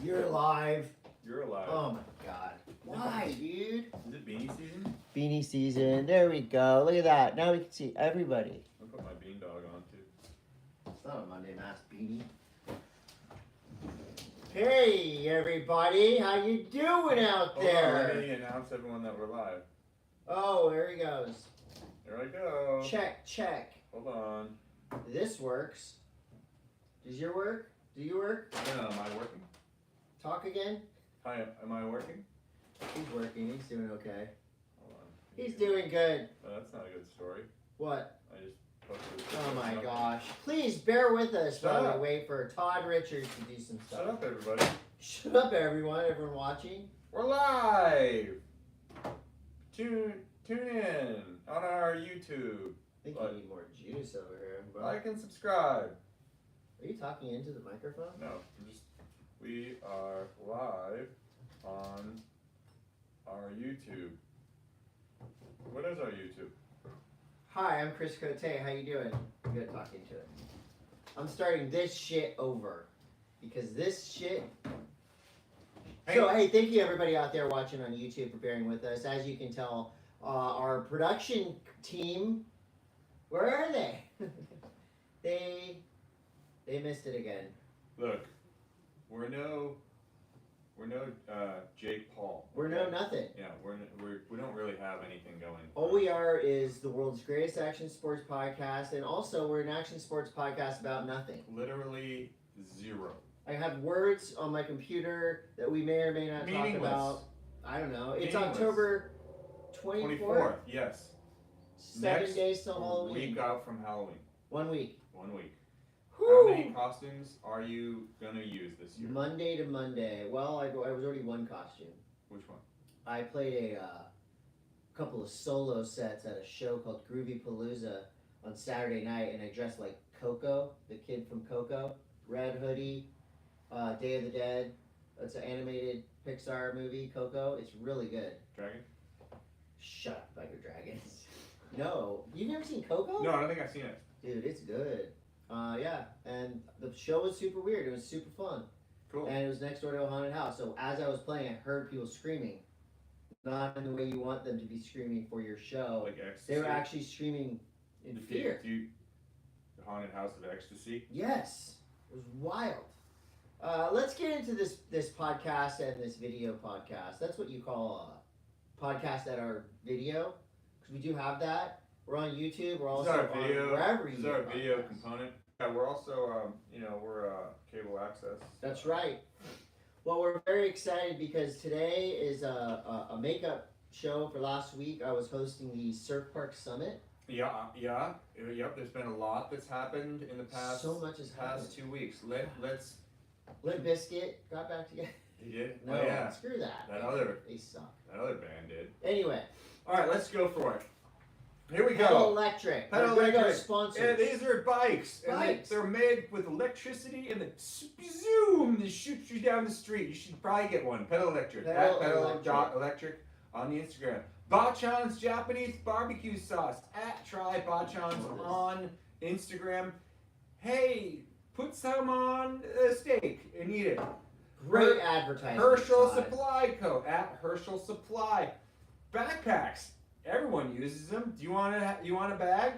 You're alive. You're alive. Oh my god. Why, dude? Is it beanie season? Beanie season. There we go. Look at that. Now we can see everybody. I'll put my bean dog on too. It's not a Monday M.A.S.S beanie. Hey, everybody. How you doing out there? Let me announce everyone that we're live. Oh, there he goes. Here I go. Check, check. Hold on. This works. Does your work? Do you work? No, am I working? Talk again? Hi, am I working? He's working. He's doing okay. Hold on. He's doing good. Oh, that's not a good story. What? I just posted. Oh my gosh. Please bear with us Shut while up. we wait for Todd Richards to do some stuff. Shut up, everybody. Shut up, everyone watching. We're live. Tune in on our YouTube. I think you need more juice over here. Bro. Like and subscribe. Are you talking into the microphone? No, we are live on our YouTube. What is our YouTube? Hi, I'm Chris Coté. How you doing? I'm good talking to it. I'm starting this shit over because this shit. Hey. So hey, thank you everybody out there watching on YouTube for bearing with us. As you can tell, our production team, where are they? They missed it again. Look, we're no Jake Paul. We're okay? no nothing. Yeah, we don't really have anything going. All we are is the world's greatest action sports podcast, and also we're an action sports podcast about nothing. Literally zero. I have words on my computer that we may or may not talk about. I don't know. It's Meaningless. October 24th. Yes. 7 days till Halloween. Week out from Halloween. 1 week. 1 week. Whew. How many costumes are you gonna use this year? Monday to Monday. Well, I was already one costume. Which one? I played a couple of solo sets at a show called Groovy Palooza on Saturday night, and I dressed like Coco, the kid from Coco. Red hoodie, Day of the Dead. It's an animated Pixar movie, Coco. It's really good. Dragon? Shut up about your dragons. No. You've never seen Coco? No, I don't think I've seen it. Dude, it's good. Yeah, and the show was super weird. It was super fun. Cool. And it was next door to a haunted house. So as I was playing, I heard people screaming. Not in the way you want them to be screaming for your show. Like ecstasy? They were actually screaming in fear. The Haunted House of Ecstasy? Yes. It was wild. Let's get into this podcast and this video podcast. That's what you call a podcast that are video. Because we do have that. We're on YouTube. We're also on wherever you This is our video component. Yeah, we're also, we're cable access. That's right. Well, we're very excited because today is a makeup show for last week. I was hosting the Surf Park Summit. Yep. There's been a lot that's happened in the past. So much has happened. 2 weeks. Let's. Limp Bizkit got back together. He did? No, Oh, yeah. screw that. They suck. That other band did. Anyway. All right, let's go for it. Here we Pedal go. Electric. Pedal We're gonna go Electric. sponsors. Yeah, these are bikes. Bikes. And they're made with electricity and they zoom, they shoot you down the street. You should probably get one. Pedal Electric. Pedal Pedal Electric. Electric on the Instagram. Bachan's Japanese barbecue sauce at Try Bachan's on Instagram. Hey, put some on a steak and eat it. Great advertising. Herschel Todd. Supply Co. at Herschel Supply. Backpacks. Everyone uses them. Do you want a bag?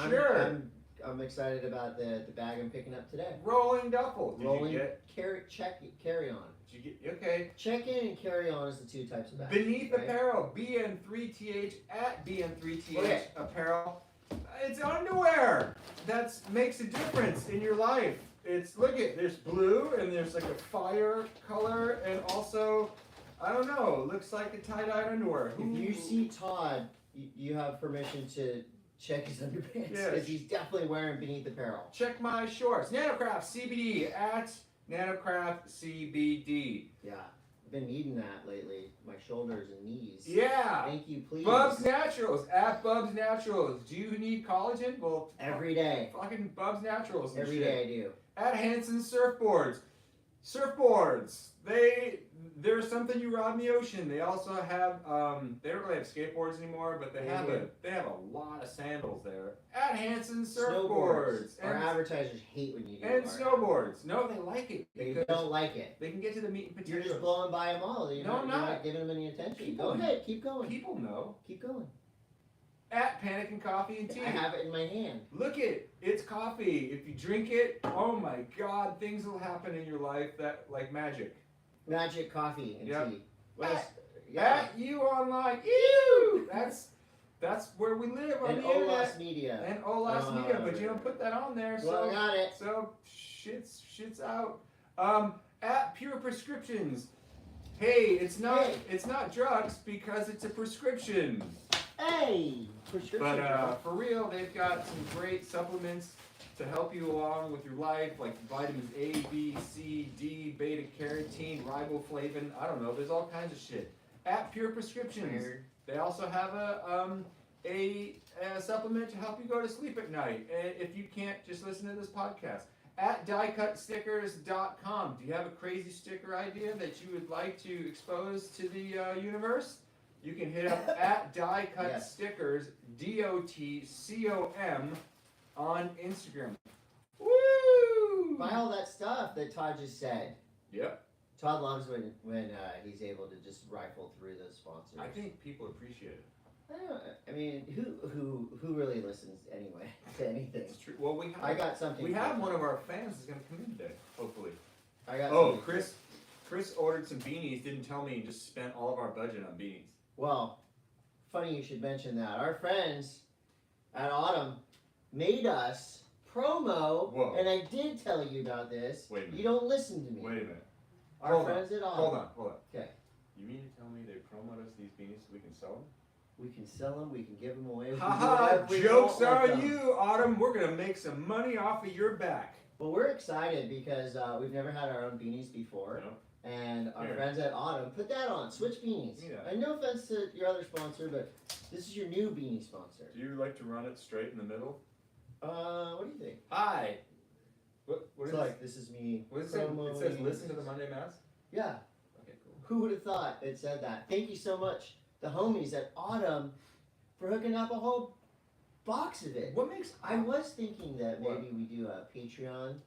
Sure. I'm excited about the bag I'm picking up today. Rolling duffel. Rolling Did you get? carry on. Did you get? Okay. Check in and carry on is the two types of bags. Beneath right? Apparel. BN3TH at BN3TH Okay. Apparel. It's underwear. That makes a difference in your life. There's blue and there's like a fire color and also, I don't know, looks like a tie-dye underwear. If you see Todd, you have permission to check his underpants because he's definitely wearing Beneath Apparel. Check my shorts. NanocraftCBD at NanocraftCBD. Yeah, I've been needing that lately. My shoulders and knees. Yeah. Thank you, please. Bubs Naturals at Bubs Naturals. Do you need collagen? Well, Every day. Fucking Bubs Naturals. And Every shit. day I do. At Hansen Surfboards. Surfboards. There's something you ride in the ocean. They also have they don't really have skateboards anymore, but they have a lot of sandals there at Hansen Surfboards. Our advertisers hate when you do and snowboards. No, they like it. They don't like it. They can get to the meat and potatoes. You're just blowing by them all. You're not giving them any attention. Go ahead, keep going. People know. Keep going. At Pannikin Coffee and Tea. I have it in my hand. Look it's coffee. If you drink it, oh my God, things will happen in your life that like magic. Magic coffee and tea. At you online. Ew! That's where we live on and the internet. Olas Media. And Olas Media, but you don't put that on there. Well, I got it. So shit's out. At Pure Prescriptions. Hey, it's not drugs because it's a prescription. Hey, prescription. But for real, they've got some great supplements to help you along with your life, like vitamins A, B, C, D, beta carotene, riboflavin. I don't know. There's all kinds of shit. At Pure Prescriptions, they also have a supplement to help you go to sleep at night. If you can't, just listen to this podcast. At diecutstickers.com. Do you have a crazy sticker idea that you would like to expose to the universe? You can hit up at diecutstickers, DOTCOM, on Instagram. Woo! Buy all that stuff that Todd just said. Yep. Todd loves when he's able to just rifle through those sponsors. I think people appreciate it. I mean, who really listens anyway to anything? It's true. Well, I got something. We have one of our fans is going to come in today, hopefully. Chris ordered some beanies, didn't tell me, and just spent all of our budget on beanies. Well, funny you should mention that. Our friends at Autumn made us promo, and I did tell you about this. Wait a minute. You don't listen to me. Wait a minute. Our friends at Autumn. Hold on. Okay. You mean to tell me they promote us these beanies so we can sell them? We can sell them. We can give them away. Haha! Jokes on you, Autumn. We're gonna make some money off of your back. Well, we're excited because we've never had our own beanies before. No. And our friends at Autumn put that on. Switch beanies. Yeah. And no offense to your other sponsor, but this is your new beanie sponsor. Do you like to run it straight in the middle? What do you think? Hi. What it's is like this is me. What is it? It says listen to the Monday M.A.S.S. Yeah. Okay, cool. Who would have thought it said that? Thank you so much, the homies at Autumn, for hooking up a whole box of it. What makes I was thinking that maybe we do a Patreon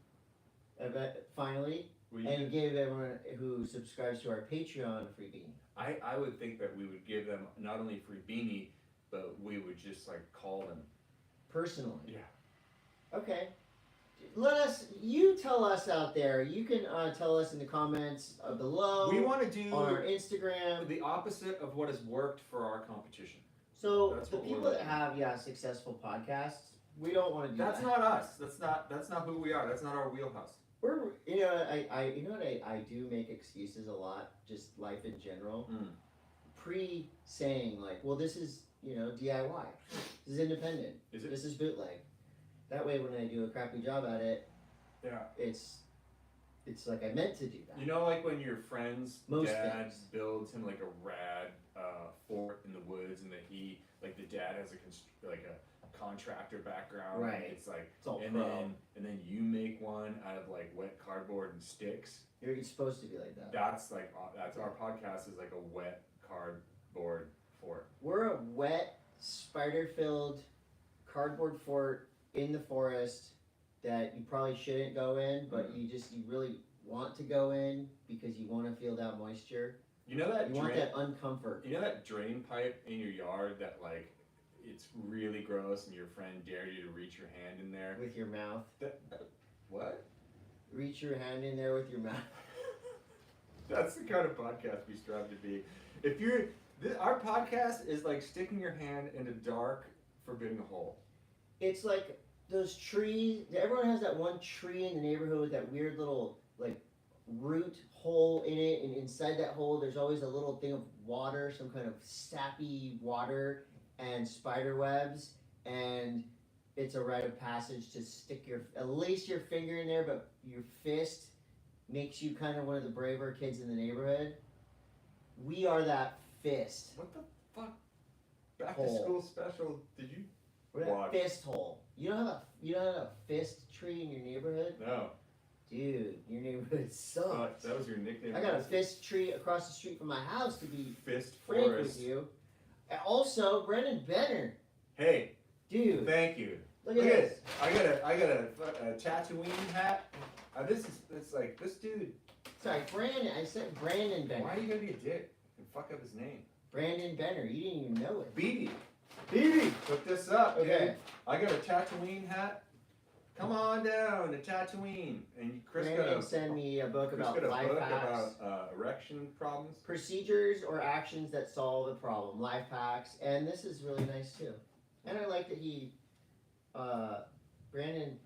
event finally. And give everyone who subscribes to our Patreon a free beanie. I would think that we would give them not only a free beanie, but we would just like call them. Personally? Yeah. Okay. You tell us out there. You can tell us in the comments below. We want to do on our Instagram the opposite of what has worked for our competition. So the people that have successful podcasts, we don't want to do that. That's not us. That's not who we are. That's not our wheelhouse. We're I do make excuses a lot, just life in general. Saying like, well, this is DIY, this is independent, this is bootleg. That way, when I do a crappy job at it, it's like I meant to do that. You know, like when your friend's dad builds him like a rad fort in the woods, and that the dad has a contractor background. Right. It's like, it's all and then you make one out of like wet cardboard and sticks. You're supposed to be like that. That's our podcast is like a wet cardboard fort. We're a wet, spider-filled cardboard fort in the forest that you probably shouldn't go in, but you really want to go in because you want to feel that moisture. You know that you want that uncomfort. You know that drain pipe in your yard that like it's really gross, and your friend dared you to reach your hand in there with your mouth. What? Reach your hand in there with your mouth. That's the kind of podcast we strive to be. Our podcast is like sticking your hand in a dark, forbidden hole. It's like those trees. Everyone has that one tree in the neighborhood with that weird little like root hole in it, and inside that hole there's always a little thing of water, some kind of sappy water and spider webs, and it's a rite of passage to stick at least your finger in there, but your fist makes you kind of one of the braver kids in the neighborhood. We are that fist. What the fuck? Back hole. To school special? Did you? We're that fist hole. You don't have a fist tree in your neighborhood? No. Dude, your neighborhood sucks. That was your nickname. I got a fist tree across the street from my house, to be Fist frank Forest. with you. And also, Brendan Benner. Hey, dude. Thank you. Look at this. I got a Tatooine hat. It's like this dude. Sorry, Brandon. I said Brandon Benner. Why are you gonna be a dick and fuck up his name? Brandon Benner. You didn't even know it. BB. Hook this up, Okay. dude. I got a Tatooine hat. Come on down to Tatooine. And Chris Brandon sent me a book about life hacks. about erection problems. Procedures or actions that solve a problem. Life hacks. And this is really nice too. And I like that he, Brandon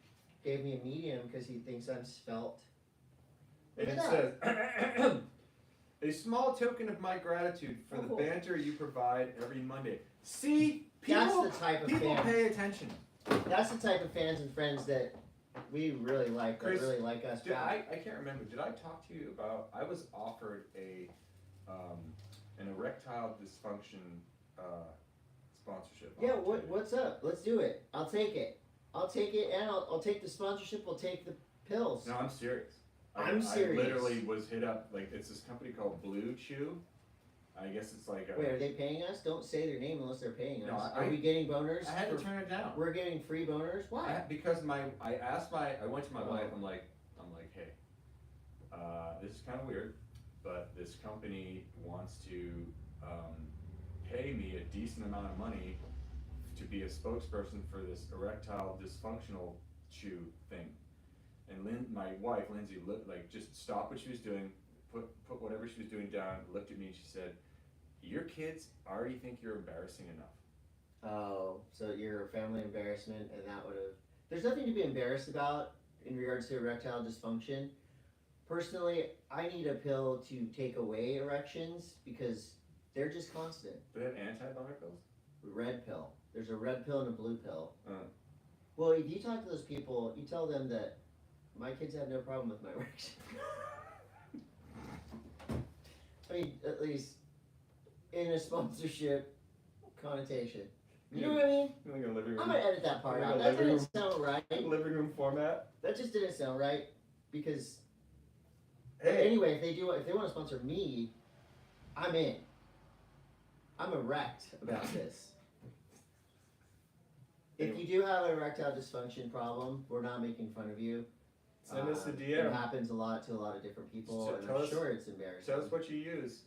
gave me a medium because he thinks I'm svelte. And Look it at says, a small token of my gratitude for the cool. banter you provide every Monday. See, That's people, the type of people fan. pay attention. That's the type of fans and friends that we really like, that Chris, really like us back. I can't remember. Did I talk to you about? I was offered an erectile dysfunction sponsorship. Yeah, opportunity. what's up? Let's do it. I'll take it. I'll take it, and I'll take the sponsorship. We'll take the pills. No, I'm serious. I'm serious. I literally was hit up. Like, it's this company called Blue Chew. I guess it's like a. Wait, are they paying us? Don't say their name unless they're paying us. No, Are we getting boners? I had to turn it down. We're getting free boners? Why? Because I went to my wife. I'm like, hey, this is kind of weird, but this company wants to pay me a decent amount of money to be a spokesperson for this erectile dysfunctional chew thing. And my wife, Lindsay, just stopped what she was doing, put whatever she was doing down, looked at me, and she said, "Your kids already think you're embarrassing enough." Oh, so you're a family embarrassment, and that would have. There's nothing to be embarrassed about in regards to erectile dysfunction. Personally, I need a pill to take away erections because they're just constant. Do they have anti-boner pills? Red pill. There's a red pill and a blue pill. Uh. Well, if you talk to those people, you tell them that my kids have no problem with my erection. I mean, at least in a sponsorship connotation. You know what I mean? Like a living room. I'm gonna edit that part Like out. a That living didn't room- sound right. living room format. That just didn't sound right because. Hey. Anyway, if they want to sponsor me, I'm in. I'm erect about this. If you do have an erectile dysfunction problem, we're not making fun of you. Send us a It DM. happens a lot to a lot of different people, So and tell I'm us- sure it's embarrassing. Tell us what you use.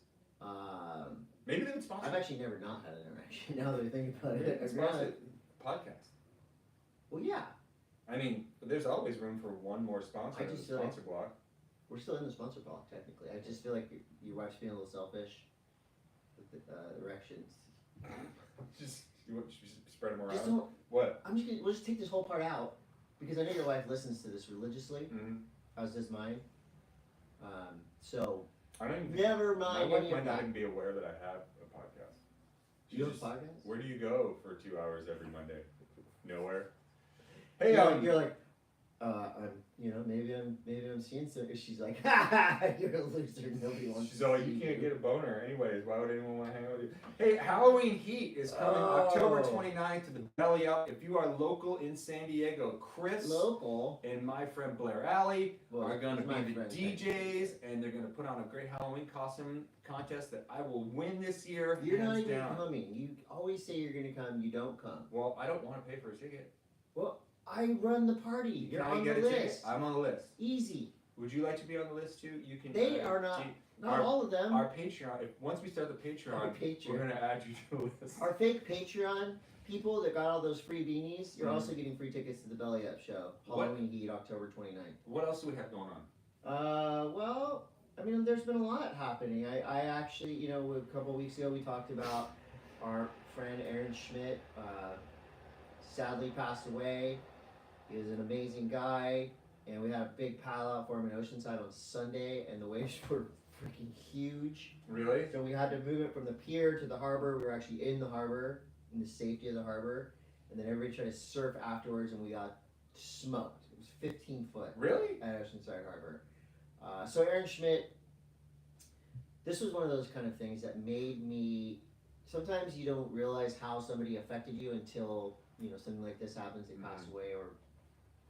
Maybe they would sponsor. I've actually never not had an erection. Now that I think about Maybe they it, would sponsor podcast. well, yeah, I mean, there's always room for one more sponsor I in the just feel like- sponsor block. we're still in the sponsor block technically. I just feel like your wife's being a little selfish with the erections. Just you want to spread them around. Just don't. What? We'll just take this whole part out because I know your wife listens to this religiously, Mm-hmm. as does mine. So I don't even. never My mind wife any might of not that. even be aware that I have a podcast. Do you have She's a podcast? Where do you go for 2 hours every Monday? Nowhere. Hey, You're like, maybe I'm seeing some. She's like, ha, you're a loser. Nobody wants she's to all, see you can't you. get a boner anyways. Why would anyone want to hang out with you? Hey, Halloween Heat is coming October Oh. 29th to the Belly Up. If you are local in San Diego, Chris Local. and my friend Blair Alley Well, are going to he's my be the friend, DJs, and they're going to put on a great Halloween costume contest that I will win this year. You're not hands even down. coming. You always say you're gonna come. You don't come. Well, I don't want to pay for a ticket. Well, I run the party. You're Can I on get the a ticket? list. I'm on the list. Easy. Would you like to be on the list too? You can. They are not. Not all of them. Our Patreon. Once we start the Patreon, Our Patreon. we're going to add you to the list. Our fake Patreon people that got all those free beanies, you're Mhm. also getting free tickets to the Belly Up show. What? Halloween Heat, October 29th. What else do we have going on? Well, I mean, there's been a lot happening. I actually, a couple of weeks ago we talked about our friend Aaron Schmidt. Sadly passed away. He was an amazing guy, and we had a big paddle out for him in Oceanside on Sunday, and the waves were freaking huge. Really? So we had to move it from the pier to the harbor. We were actually in the harbor, in the safety of the harbor, and then everybody tried to surf afterwards, and we got smoked. It was 15 foot Really? at Oceanside Harbor. So Aaron Schmidt, this was one of those kind of things that made me. Sometimes you don't realize how somebody affected you until something like this happens. They pass away or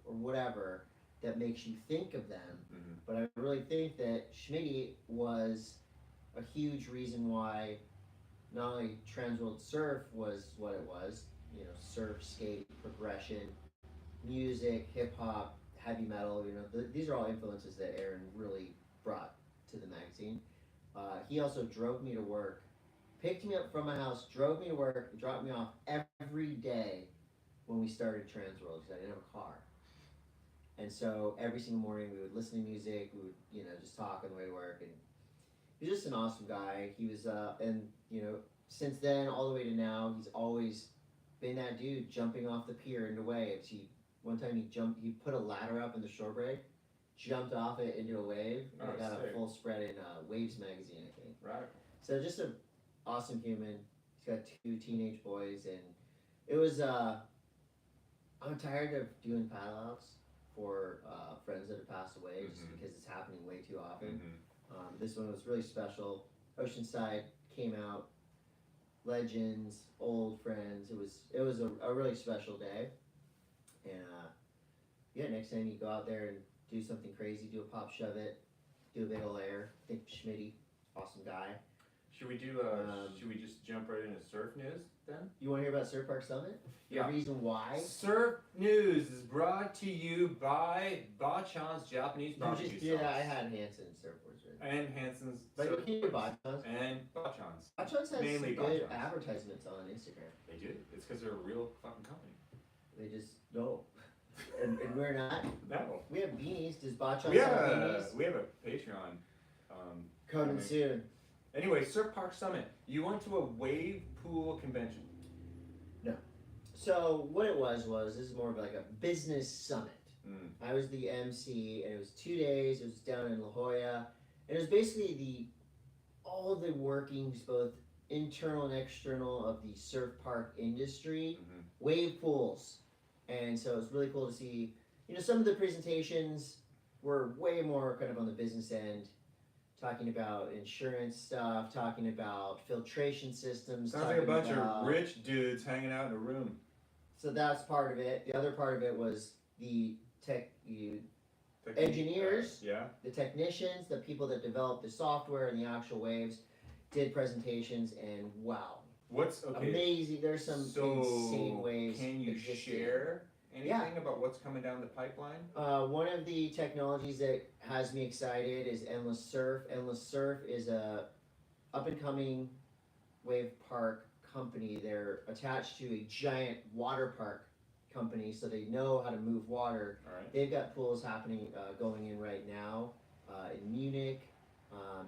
whatever. that makes you think of them. Mm-hmm. But I really think that Schmitty was a huge reason why not only Trans World Surf was what it was, you know, surf, skate, progression, music, hip hop, heavy metal, you know, these are all influences that Aaron really brought to the magazine. He also drove me to work, picked me up from my house, drove me to work, dropped me off every day when we started Trans World because I didn't have a car. And so every single morning we would listen to music, we would, you know, just talk on the way to work. And he's just an awesome guy. He was, and, you know, since then all the way to now, he's always been that dude jumping off the pier into waves. One time he put a ladder up in the shore break, jumped off it into a wave, and got a full spread in Waves magazine, I think. Radical. So just an awesome human. He's got 2 teenage boys, and it was, I'm tired of doing paddle outs for friends that have passed away just because it's happening way too often. This one was really special. Oceanside came out, legends, old friends. It was a really special day. And yeah, next time you go out there and do something crazy, do a pop shove it, do a big ol' air. Think Schmitty, awesome guy. Should we do? Should we just jump right into surf news then? You want to hear about Surf Park Summit? Yeah. The reason why? Surf news is brought to you by Bachan's Japanese You barbecue just did. sauce. I had Hansen surfboards, right? And Hansen's. But you Surfboards. can hear Bachan's. And Bachan's. Bachan's has Mainly some good Bachan's. advertisements on Instagram. They do. It's because they're a real fucking company. They just don't. And we're not. No. We have beanies. Does Bachan We sell have beanies? we have a Patreon. Coming soon. Anyway, Surf Park Summit. You went to a wave pool convention. So what it was this is more of like a business summit. Mm. I was the MC, and it was 2 days. It was down in La Jolla, and it was basically all the workings, both internal and external, of the surf park industry. Wavepools, and so it was really cool to see. You know, some of the presentations were way more kind of on the business end, talking about insurance stuff, talking about filtration systems. Sounds like a bunch of rich dudes hanging out in a room. So that's part of it. The other part of it was the engineers, the technicians, the people that developed the software and the actual waves, did presentations, and wow, what's amazing. There's some insane waves. Can you share anything about what's coming down the pipeline? One of the technologies that has me excited is Endless Surf. Endless Surf is a up and coming wave park company. They're attached to a giant water park company, so they know how to move water. All right. They've got pools happening, going in right now, in Munich.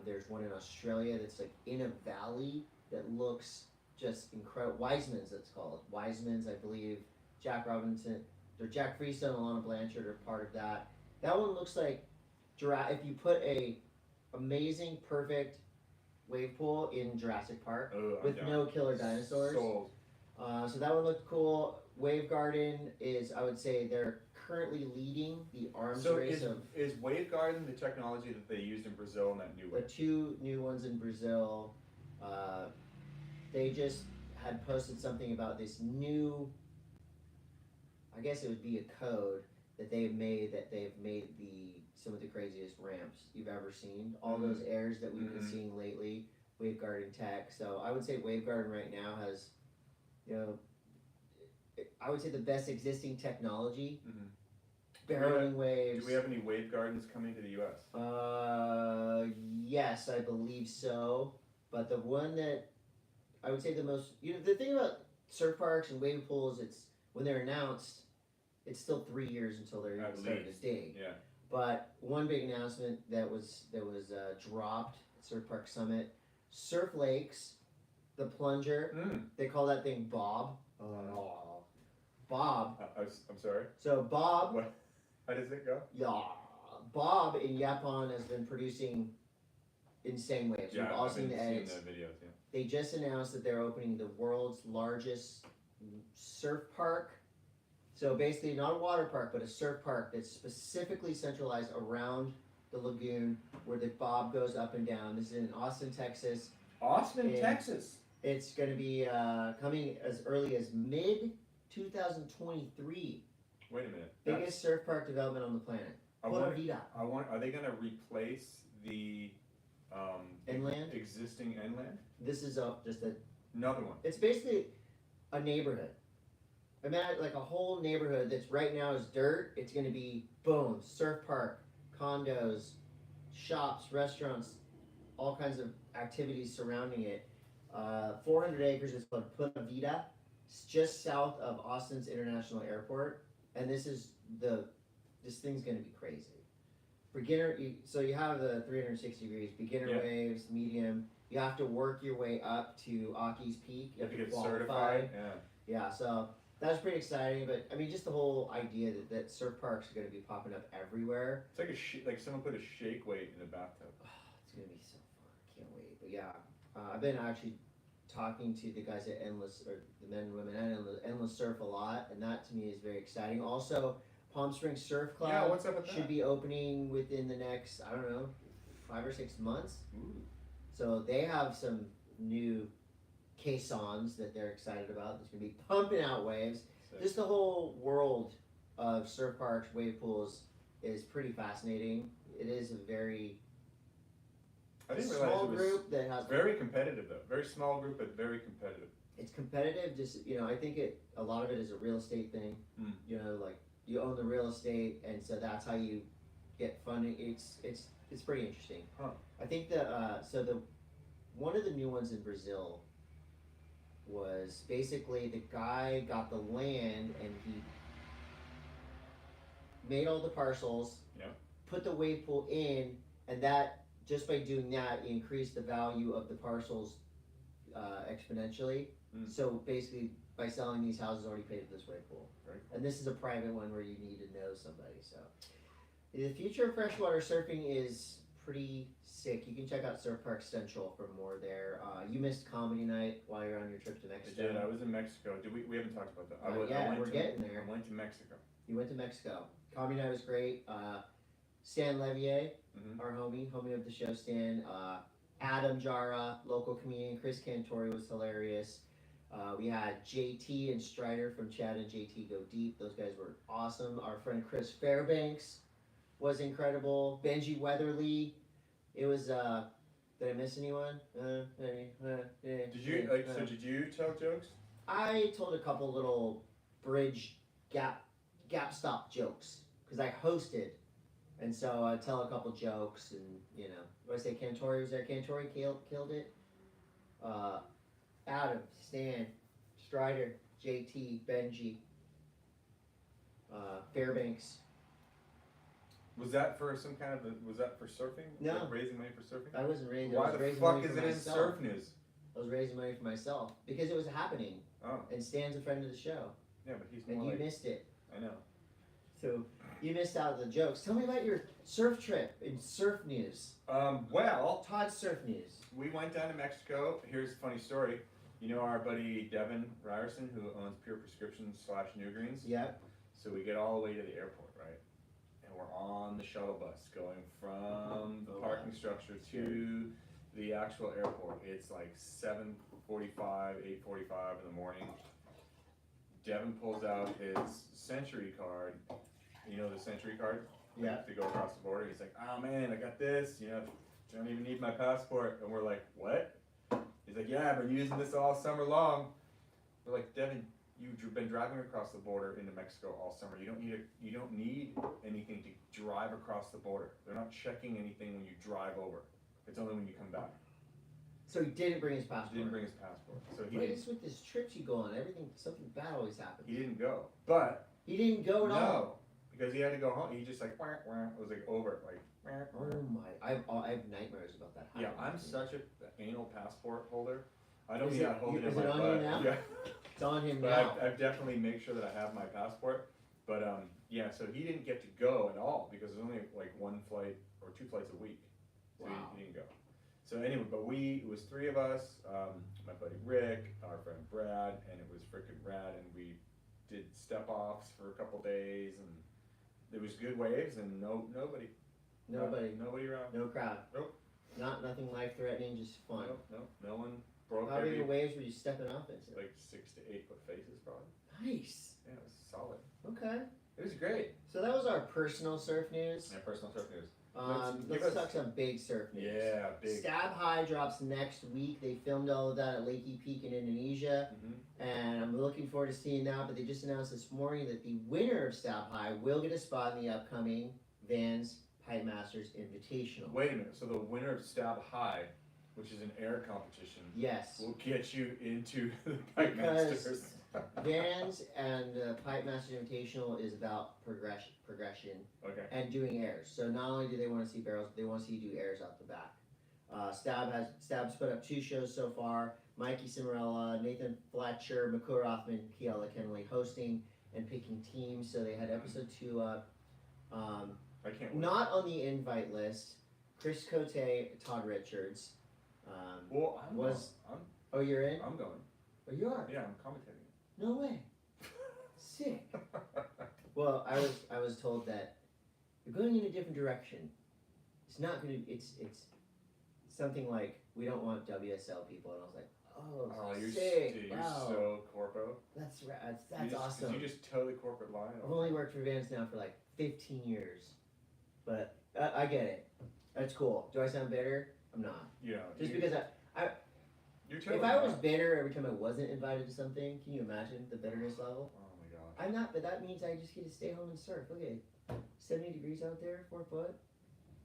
There's one in Australia that's like in a valley that looks just incredible. Wiseman's, it's called. Wiseman's, I believe. Jack Robinson, or Jack Freestone and Alana Blanchard are part of that. That one looks like if you put a amazing, perfect wave pool in Jurassic Park with no killer dinosaurs. Sold. So that one looked cool. Wave Garden is, I would say, they're currently leading the arms race of. Is Wave Garden the technology that they used in Brazil in that new way? The 2 new ones in Brazil. They just had posted something about this new, I guess it would be a code that they've made some of the craziest ramps you've ever seen. All those airs that we've been seeing lately, Wave Garden tech. So I would say Wave Garden right now has, you know, I would say the best existing technology. Barreling waves. Do we have any wave gardens coming to the U.S.? Yes, I believe so. But the one that I would say the most, you know, the thing about surf parks and wave pools, it's when they're announced, it's still 3 years until they're starting to dig. Yeah. But one big announcement that was dropped at Surf Park Summit, Surf Lakes, the plunger, they call that thing Bob. Bob. I'm sorry. So Bob. What? How does it go? Yeah. Bob in Japan has been producing insane waves. Yeah, We've all seen the edits. The videos, yeah. They just announced that they're opening the world's largest surf park. So basically not a water park, but a surf park that's specifically centralized around the lagoon where the bob goes up and down. This is in Austin, Texas. Texas. It's going to be coming as early as mid-2023. Wait a minute. Biggest surf park development on the planet. Pura vida. Are they gonna replace the Inland? existing inland? This is just Another one. it's basically a neighborhood. Imagine like a whole neighborhood that's right now is dirt. It's gonna be boom, surf park, condos, shops, restaurants, all kinds of activities surrounding it. 400 acres is called Pura Vida. It's just south of Austin's International Airport, and this thing's gonna be crazy. So you have the 360 degrees, beginner Yeah. waves, medium. You have to work your way up to Aki's Peak. You have to get qualify. certified. Yeah. Yeah, so that's pretty exciting. But I mean, just the whole idea that surf parks are going to be popping up everywhere. It's like like someone put a shake weight in a bathtub. It's going to be so fun. I can't wait. But yeah, I've been actually talking to the guys at Endless, or the men and women at Endless Surf a lot, and that to me is very exciting. Also, Palm Springs Surf Club Yeah, what's up with that? should be opening within the next, I don't know, 5 or 6 months. Ooh. So they have some new caissons that they're excited about. That's going to be pumping out waves. Sick. Just the whole world of surf parks, wave pools is pretty fascinating. It is a very I didn't realize small it was group that has very competitive though. Very small group, but very competitive. It's competitive. Just I think a lot of it is a real estate thing. Mm. Like you own the real estate, and so that's how you get funding. It's pretty interesting. Huh. I think one of the new ones in Brazil was basically the guy got the land and he made all the parcels, Yep. put the wave pool in, and that just by doing that he increased the value of the parcels exponentially. Mm. So basically by selling these houses already paid for this wave pool. Very And this is a private one where you need to know somebody. So the future of freshwater surfing is pretty sick. You can check out Surf Park Central for more there. You missed comedy night while you're on your trip to I Mexico. did. I was in Mexico. We haven't talked about that. We're getting there. I went to Mexico. You went to Mexico. Comedy night was great. Stan Levier, Mhm. our homie of the show, Stan. Adam Jara, local comedian. Chris Cantori was hilarious. We had JT and Strider from Chad and JT Go Deep. Those guys were awesome. Our friend Chris Fairbanks was incredible. Benji Weatherly. It was, did I miss anyone? Did you did you tell jokes? I told a couple little bridge gap stop jokes because I hosted, and so I tell a couple jokes, and what I say, Cantori was there. Cantori killed it. Adam, Stan, Strider, JT, Benji, Fairbanks. Was that for some kind of was that for surfing? No. Like raising money for surfing? I wasn't raising. Why I was the raising fuck money is for it in myself. surf news? I was raising money for myself because it was happening, Oh, and Stan's a friend of the show, yeah, but he's and more you like, missed it. I know. So you missed out on the jokes. Tell me about your surf trip in surf news. Well, Todd's surf news. we went down to Mexico. Here's a funny story. You know our buddy Devin Ryerson, who owns Pure Prescriptions / Newgreens? Yep. So we get all the way to the airport, right? And we're on the shuttle bus going from the parking structure to the actual airport. It's like 7:45, 8:45 in the morning. Devin pulls out his Century card. You know the Century card? Yeah. To go across the border. He's like, oh man, I got this. Don't even need my passport. And we're like, what? He's like, yeah, I've been using this all summer long. We're like, Devin, you've been driving across the border into Mexico all summer. You don't need anything to drive across the border. They're not checking anything when you drive over. It's only when you come back. So he didn't bring his passport. He didn't bring his passport. So he What didn't, is with this trips you go on? Something bad always happens. he didn't go. But He didn't go at all. no, because he had to go home. He just like wah, wah, it was like over like. Wah, wah. Oh my! I have nightmares about that. Yeah, happening I'm to me. such an anal passport holder. I don't Is need it- that holding is in it my on butt. you now? Yeah. It's on him But now. I've definitely make sure that I have my passport. But yeah, so he didn't get to go at all because there's only like one flight or 2 flights a week. So Wow. he didn't go. So anyway, but it was 3 of us, my buddy Rick, our friend Brad, and it was freaking rad. And we did step offs for a couple days, and there was good waves and nobody around. No crowd. Nope. Nothing life threatening, just fun. No one broke How big every of waves were you stepping off into? like 6 to 8 foot faces probably. Nice. Yeah, it was solid. Okay. It was great. So that was our personal surf news. Yeah, personal surf news. Let's talk some big surf news. Yeah, big. Stab High drops next week. They filmed all of that at Lake Peak in Indonesia, and I'm looking forward to seeing that. But they just announced this morning that the winner of Stab High will get a spot in the upcoming Vans Pipe Masters Invitational. Wait a minute. So the winner of Stab High, which is an air competition, yes, will get you into the Pipe Masters. Vans and the Pipe Masters Invitational is about progression, okay, and doing airs. So not only do they want to see barrels, but they want to see you do airs out the back. Stab's put up 2 shows so far. Mikey Cimarella, Nathan Fletcher, McCoy Rothman, Kiela Kenley hosting and picking teams. So they had episode 2 up. I can't wait. Not on the invite list. Chris Coté, Todd Richards. Well, Oh, you're in? I'm going. Oh, you are? Yeah, I'm commentating. No way. Sick. Well, I was told that you're going in a different direction. It's not going to. It's something like we don't want WSL people, and I was like, oh, you're sick. You're Wow. so corpo. That's right. That's awesome. Did you just toe the corporate line? I've only worked for Vans now for like 15 years, but I get it. That's cool. Do I sound bitter? I'm not. Yeah. Just because You're totally if I was not. bitter every time I wasn't invited to something, can you imagine the bitterness level? Oh my gosh. I'm not, but that means I just get to stay home and surf. Look at it. 70 degrees out there, 4 foot.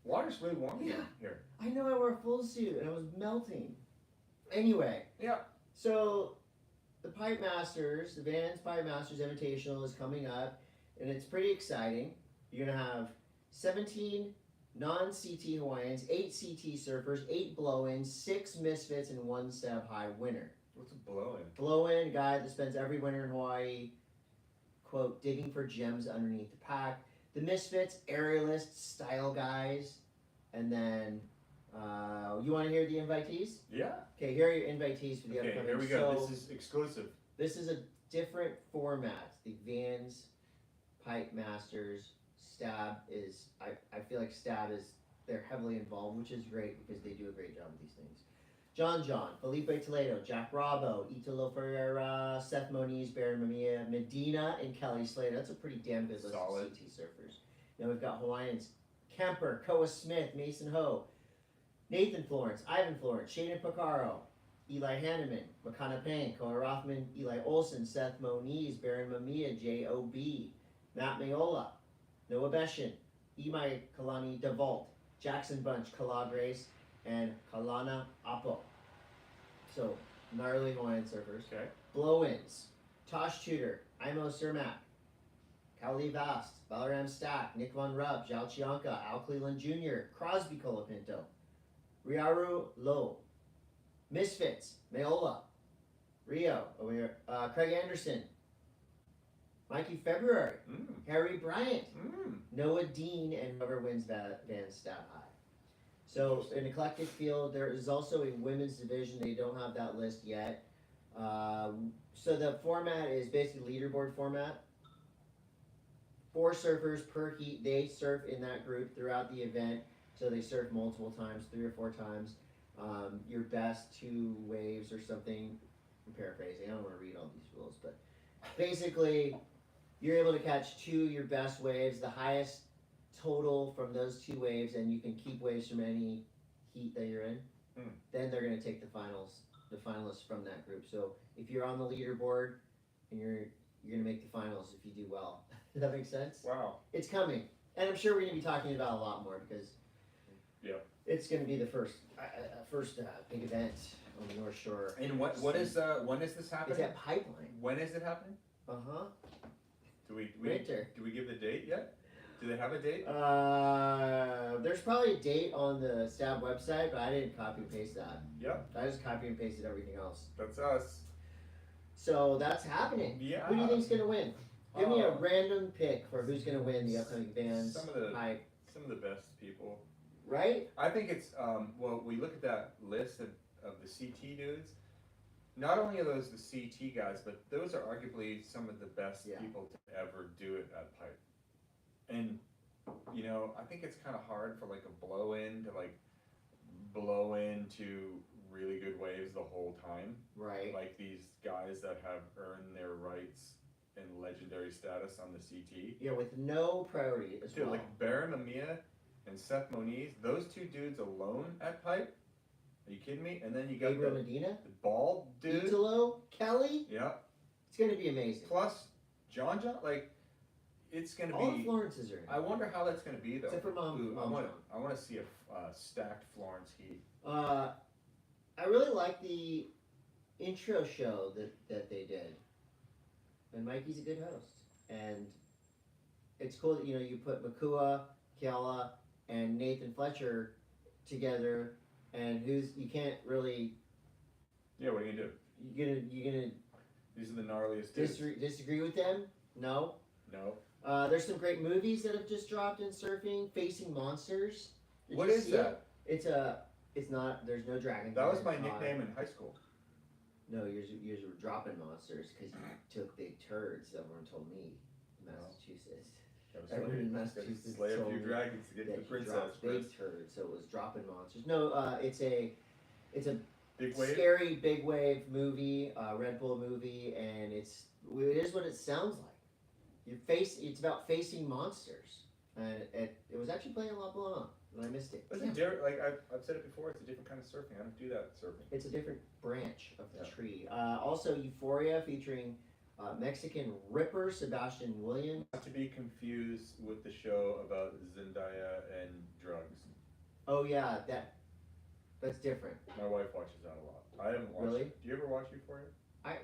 Water's really warm Yeah. here. I know I wore a full suit and I was melting. Anyway. Yeah. So the Pipe Masters, the Vans Pipe Masters Invitational is coming up, and it's pretty exciting. You're going to have 17 non-CT Hawaiians, 8 CT surfers, 8 blow-ins, 6 misfits, and 1 Stab High winner. What's a blow-in? Blow-in, guy that spends every winter in Hawaii, quote, digging for gems underneath the pack. The misfits, aerialists, style guys, and then you want to hear the invitees? Yeah. Okay, here are your invitees for the upcoming. Okay, here we go. So, this is exclusive. this is a different format. The Vans Pipe Masters Stab is, I feel like Stab is, they're heavily involved, which is great because they do a great job with these things. John, Felipe Toledo, Jack Robbo, Italo Ferreira, Seth Moniz, Baron Mamiya, Medina, and Kelly Slater. That's a pretty damn good list Solid. of CT surfers. Then we've got Hawaiians, Kemper, Koa Smith, Mason Ho, Nathan Florence, Ivan Florence, Shayna Picaro, Eli Hanneman, Makana Payne, Koa Rothman, Eli Olson, Seth Moniz, Baron Mamiya, J.O.B., Matt Mayola, Noah Beshin, Imai Kalani DeVault, Jackson Bunch, Calabres, and Kalana Apo. So, gnarly Hawaiian surfers. Okay. Blow-ins, Tosh Tudor, Imo Cermak, Cowley Vast, Balaram Stack, Nick Von Rupp, Zhao Chianca, Al Cleveland Jr., Crosby Colapinto, Riaru Lowe, Misfits, Mayola, Rio, Craig Anderson, Mikey February, Harry Bryant, Noah Dean, and whoever wins Van Stab High. So an eclectic field. There is also a women's division. They don't have that list yet. So the format is basically leaderboard format. 4 surfers per heat. They surf in that group throughout the event. So they surf multiple times, 3 or 4 times. Your best 2 waves or something. I'm paraphrasing. I don't want to read all these rules, but basically you're able to catch 2 your best waves, the highest total from those 2 waves, and you can keep waves from any heat that you're in. Then they're going to take the finalists from that group. So if you're on the leaderboard and you're going to make the finals if you do well. Does that make sense? Wow. It's coming, and I'm sure we're going to be talking about it a lot more because it's going to be the first big event on the North Shore. And when is this happening? It's at Pipeline. When is it happening? Do we give the date yet? Do they have a date? There's probably a date on the Stab website, but I didn't copy and paste that. Yep. I just copy and pasted everything else. That's us. So that's happening. Yeah. Who do you think's gonna win? Give me a random pick for who's gonna win the upcoming Vans Some of the best people. Right? I think it's well, we look at that list of the CT dudes. Not only are those the CT guys, but those are arguably some of the best people to ever do it at Pipe. And you know, I think it's kind of hard for like a blow-in to like blow into really good waves the whole time. Right. Like these guys that have earned their rights and legendary status on the CT. Yeah, with no priority as Dude, well. like Baron Mamiya and Seth Moniz, those two dudes alone at pipe. Are you kidding me? And then you got Gabriel Medina, the bald dude. Italo, Kelly. Yeah. It's gonna be amazing. Plus John, like it's gonna All be. the Florences are. I wonder how that's gonna be though. Except for Mom. I want to see a stacked Florence heat. I really like the intro show that they did, and Mikey's a good host, and it's cool that you put Makua, Kiala, and Nathan Fletcher together, and you can't really. Yeah, what are you gonna do? You gonna. These are the gnarliest dudes. Disagree with them? No. No. There's some great movies that have just dropped in surfing. Facing Monsters. What is that? It's not. There's no dragons. That was my nickname in high school. No, yours were dropping monsters because you took big turds. Everyone told me, in Massachusetts. Everyone in Massachusetts slay a told few me dragons to get that the you princess. dropped big turds, so it was dropping monsters. No, it's a Big wave? scary big wave movie, Red Bull movie, and it is what it sounds like. It's about facing monsters, and it was actually playing La Blanc, and I missed it. It's I've said it before. It's a different kind of surfing. I don't do that surfing. It's a different branch of the tree. Also, Euphoria featuring Mexican ripper Sebastian Williams. Not to be confused with the show about Zendaya and drugs. Oh yeah, that's different. My wife watches that a lot. I haven't watched Really? it. Do you ever watch Euphoria? I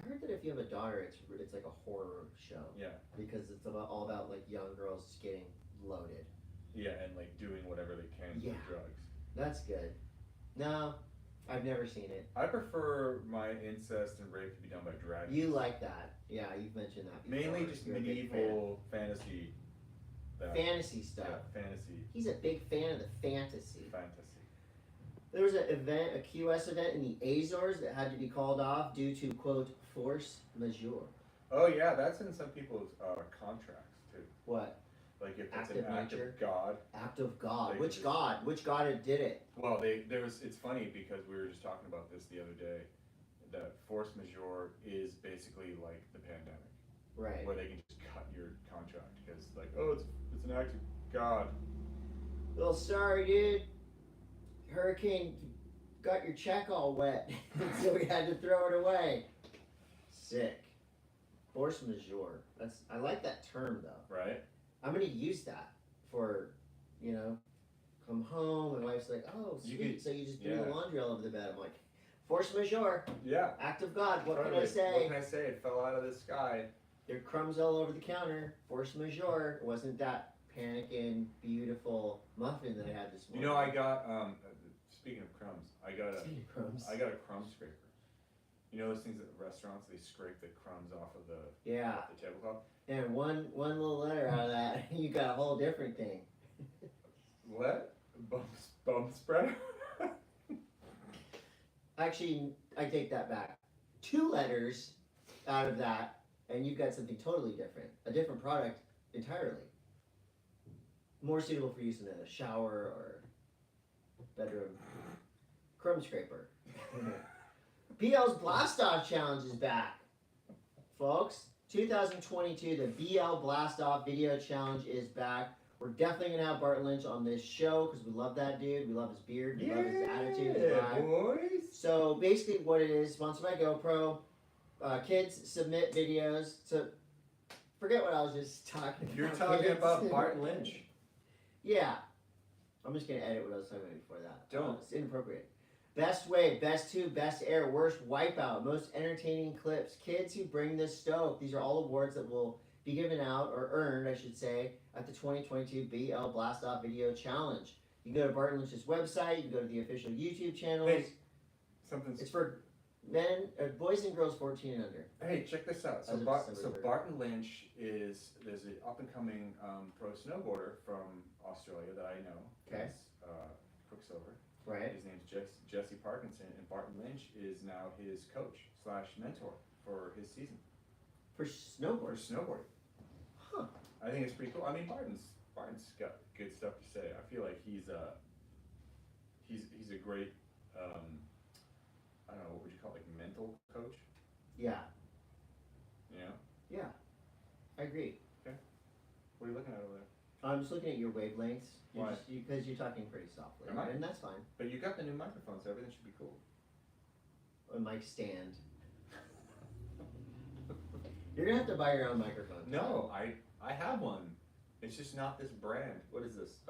heard that if you have a daughter, it's like a horror show. Yeah. Because it's all about like young girls just getting loaded. Yeah, and like doing whatever they can with drugs. That's good. No, I've never seen it. I prefer my incest and rape to be done by dragons. You like that? Yeah, you've mentioned that before. Mainly just You're a big medieval fantasy. fantasy stuff. Yeah, fantasy. He's a big fan of the fantasy. Fantasy. There was a QS event in the Azores that had to be called off due to, quote, force majeure. Oh yeah, that's in some people's contracts too. What? Like if Act it's an of act nature? of God. Act of God. Like Which God? Which God did it? Well, it's funny because we were just talking about this the other day, that force majeure is basically like the pandemic. Right. Where they can just cut your contract because like, oh, it's an act of God. Well, sorry, dude. Hurricane got your check all wet, so we had to throw it away. Sick. Force majeure. I like that term though. Right. I'm gonna use that for, come home. My wife's like, oh, sweet. So you just do the laundry all over the bed. I'm like, force majeure. Yeah. Act of God. What totally. can I say? What can I say? It fell out of the sky. There are crumbs all over the counter. Force majeure. It wasn't that Pannikin beautiful muffin that I had this morning. I got speaking of crumbs, I got a crumb scraper. You know those things at restaurants, they scrape the crumbs off of the tablecloth? And one little letter out of that, you got a whole different thing. What? Bum spreader? Actually, I take that back. 2 letters out of that, and you've got something totally different. A different product entirely. More suitable for use in a shower or bedroom. Crumb scraper. BL's Blast Off Challenge is back. Folks, 2022, the BL Blast Off Video Challenge is back. We're definitely going to have Bart Lynch on this show because we love that dude. We love his beard. We love his attitude. His vibe. Boys. So basically what it is, sponsored by GoPro. Kids submit videos. So forget what I was just talking about. You're talking about Bart Lynch. Yeah. I'm just going to edit what I was talking about before that. Don't. It's inappropriate. Best wave, best tube, best air, worst wipeout, most entertaining clips, kids who bring the stoke. These are all awards that will be given out, or earned, I should say, at the 2022 BL Blast Off Video Challenge. You can go to Bart Lynch's website, you can go to the official YouTube channels. Hey, it's for boys and girls 14 and under. Hey, check this out. So Barton Lynch there's an up and coming pro snowboarder from Australia that I know. Okay. Quicksilver. Right. His name's Jesse Parkinson, and Barton Lynch is now his coach / mentor for his season. For snowboarding. Huh. I think it's pretty cool. I mean, Barton's got good stuff to say. I feel like he's a great I don't know, what would you call it, like mental coach? Yeah. You know? I agree. What are you looking at over there? I'm just looking at your wavelengths. Why? Because you're talking pretty softly. Am I? And that's fine. But you got the new microphone, so everything should be cool. A mic stand. You're gonna have to buy your own microphone. No, I have one. It's just not this brand. What is this?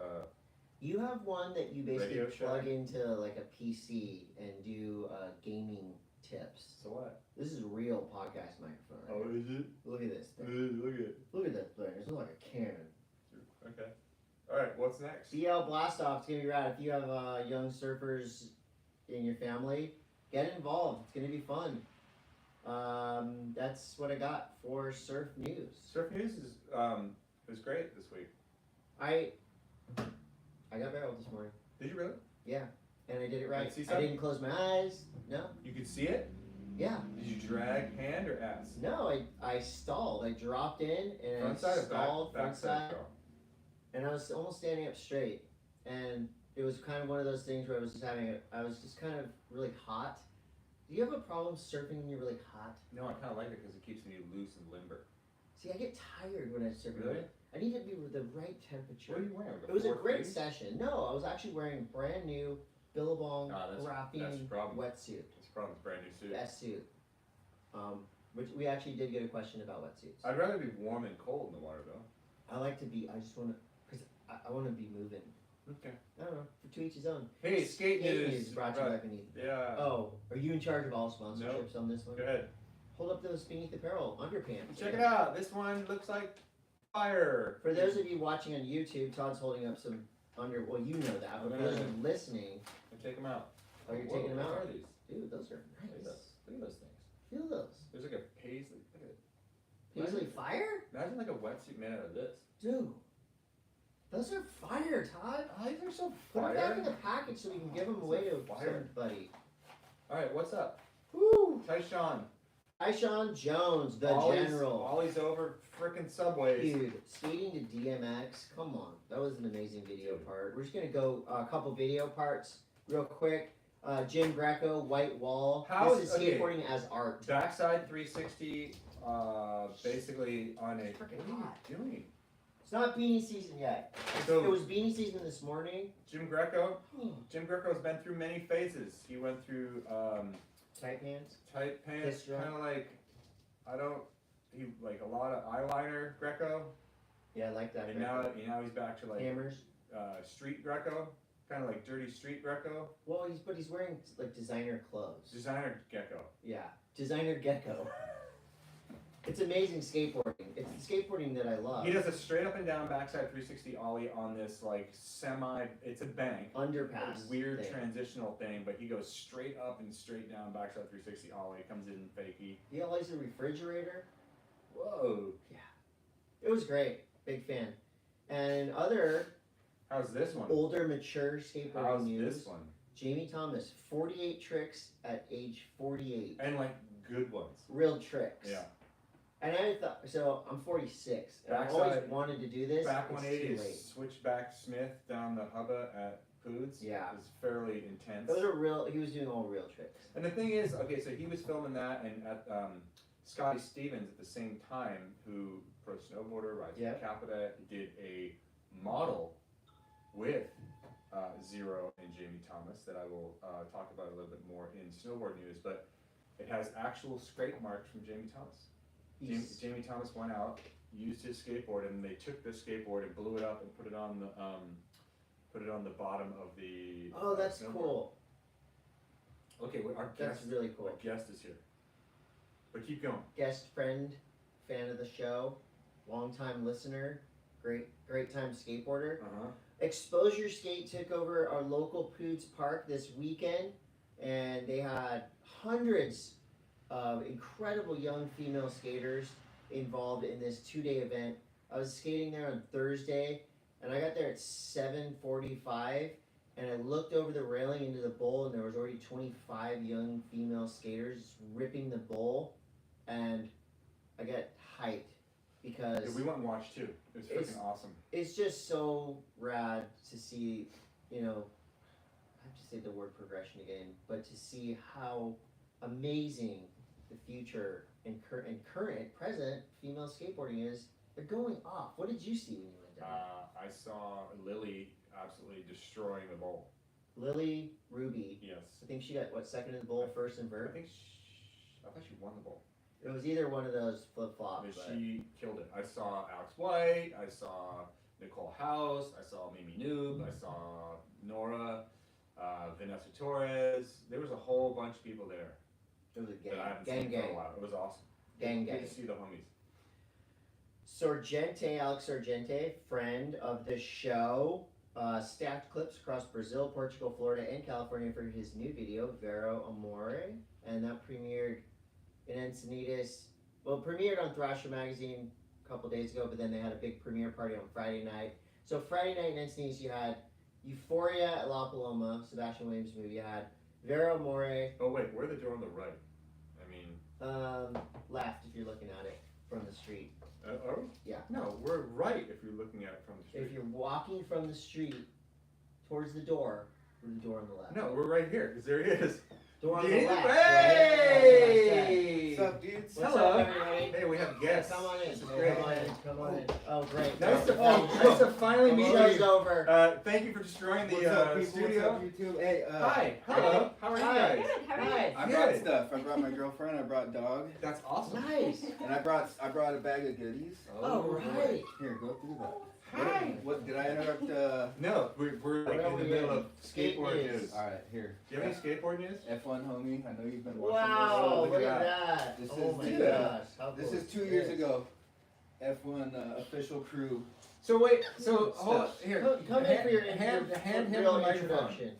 You have one that you basically Radio plug Shack? into like a PC and do gaming tips. So what? This is a real podcast microphone. Right here. is it? Look at this thing. Look at it. Look at that thing. It's like a cannon. Okay. All right. What's next? BL Blast Off. It's gonna be rad. If you have young surfers in your family, get involved. It's gonna be fun. That's what I got for surf news. Surf News is great this week. I got barreled this morning. Did you really? Yeah, and I did it right. See I something? didn't close my eyes. No. You could see it? Yeah. Did you drag hand or ass? No, I stalled. I dropped in and Front I side or stalled back front side, girl? and I was almost standing up straight. And it was kind of one of those things where I was just kind of really hot. Do you have a problem surfing when you're really hot? No, I kind of like it because it keeps me loose and limber. See, I get tired when I surf. Really? I need to be with the right temperature. What are you wearing? It was a great session. No, I was actually wearing brand new Billabong that's your graphene problem. wetsuit. It's a problem. It's a brand new suit. Best suit. Which we actually did get a question about wetsuits. I'd rather be warm and cold in the water though. I like to be. I just want to, because I want to be moving. Okay. I don't know. For to each his own. Hey, skate news. is brought to you by Beneath. Yeah. Oh, are you in charge of all sponsorships on this one? Go ahead. Hold up those Beneath Apparel underpants. Check it out. This one looks like fire. For those of you watching on YouTube, Todd's holding up some well, you know that, but for those of you listening, Take them out. oh, you're Whoa, taking them what out? are these? Dude, those are Look at nice. those. Look at those things. Feel those. There's like a paisley. Look at it. Paisley fire? Imagine like a wetsuit made out of this. Dude, those are fire, Todd. Oh, these are so Put them fire. back in the package so we can give them away to Fire. somebody. All right, what's up? Woo! Tyshawn. Tyshawn Jones, the general. Ollie's over frickin' subways. Dude, skating to DMX, come on. That was an amazing video part. We're just going to go a couple video parts real quick. Jim Greco, White Wall. This is skateboarding as art. Backside 360, basically on a. It's freaking What are hot. you doing? It's not beanie season yet. So- it was beanie season this morning. Jim Greco's been through many phases. He went through Tight pants. tight pants, Kiss drum. kind of like, he like a lot of eyeliner Greco, Yeah, I like that. and Greco. now he's back to like Hammers. street Greco, kind of like dirty street Greco, Well, he's wearing like designer clothes. designer Gecko. Yeah, designer gecko. It's amazing skateboarding. It's the skateboarding that I love. He does a straight up and down backside 360 ollie on this like it's a bank. Underpass. A weird thing. transitional thing, but he goes straight up and straight down backside 360 ollie. Comes in fakey. He likes the refrigerator. Whoa! It was great. Big fan. And other How's this one? older, mature skateboarding How's news. this one? Jamie Thomas, 48 tricks at age 48. And like good ones. Real tricks. Yeah. And I thought, so I'm 46. And I always Backside- wanted to do this. Back It's 180 too late. is switchback Smith down the hubba at Foods. Yeah. Is fairly intense. Those are real. He was doing all real tricks. And the thing is, okay, so he was filming that, and at Scotty Stevens at the same time, who pro snowboarder, rides Yeah. Capita, did a model with Zero and Jamie Thomas that I will talk about a little bit more in snowboard news, but it has actual scrape marks from Jamie Thomas. Jamie Thomas went out, used his skateboard, and they took the skateboard and blew it up and put it on the bottom of the. Oh, that's snowboard. cool. Okay, well, our That's guest, really cool. our guest is here. But keep going. Guest friend, fan of the show, longtime listener, great time skateboarder. Exposure Skate took over our local Poods Park this weekend, and they had hundreds of incredible young female skaters involved in this 2-day event. I was skating there on Thursday, and I got there at 7:45, and I looked over the railing into the bowl, and there was already 25 young female skaters ripping the bowl, and I got hyped because Yeah, we went and watched too. It was freaking awesome. it's just so rad to see, I have to say the word progression again, but to see how amazing the future and current, present female skateboarding is They're going off. What did you see when you went down? I saw Lily absolutely destroying the bowl. Lily Ruby. Yes. I think she got what, second in the bowl, first in I vert. thought she won the bowl. It was either one of those flip flops. But she killed it. I saw Alex White. I saw Nicole House. I saw Mimi Noob. I saw Nora, Vanessa Torres. There was a whole bunch of people there. It was a That I gang. haven't seen for a while. It was awesome. Gang. Good to see the homies. Sorgente, Alex Sorgente, friend of the show, stacked clips across Brazil, Portugal, Florida, and California for his new video, Vero Amore, and that premiered in Encinitas. Well, premiered on Thrasher Magazine a couple days ago, but then they had a big premiere party on Friday night. So Friday night in Encinitas, you had Euphoria at La Paloma, Sebastian Williams movie. You had Vero Amore. Oh wait, where the door on the right? I mean, Left if you're looking at it from the street. are we? Yeah. No, we're right if you're looking at it from the street. If you're walking from the street towards the door, we're the door on the left. No, we're right here, because there he is. Door on the Hey! left. Hey! What's up, dudes? What's Hello. up, everybody? Hey, we have Yeah, guests. come on in. This is Oh, great. come on in. Come on in. Oh, great. Nice to, Oh, nice to finally the meet show's you. over. Thank you for destroying the What's up, people? studio. What's up, YouTube? Hey, Hi. Hello. How are you Hi. guys? Good, how are you? Hi. I brought Good. stuff. I brought my girlfriend. I brought dog, That's awesome. Nice. and I brought a bag of goodies. Oh, right. Here, go through that. Hi. What did I interrupt? No, we're like in the middle of skateboard news. All right, here. Do you have any skateboard news? F1 homie. I know you've been watching Wow, look look at at that. This Oh is my the, gosh. How this. This cool is 2 is years this? ago. F1 official crew. So wait, so hold on, Stuff. here. Come in for your hand him real the microphone. introduction.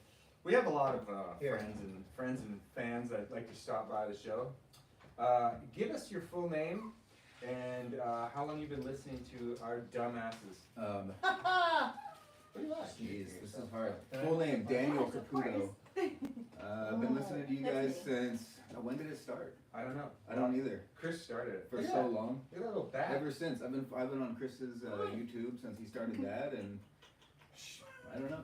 We have a lot of Here. friends and fans that like to stop by the show. Give us your full name and how long you've been listening to our dumbasses. What do you like? Jeez, this is hard. Full name Daniel Caputo. I've been listening to you guys since. When did it start? I don't know. I don't either. Chris started it. For Yeah. so long. Look at that little bat. Ever since I've been on Chris's YouTube since he started that, and I don't know.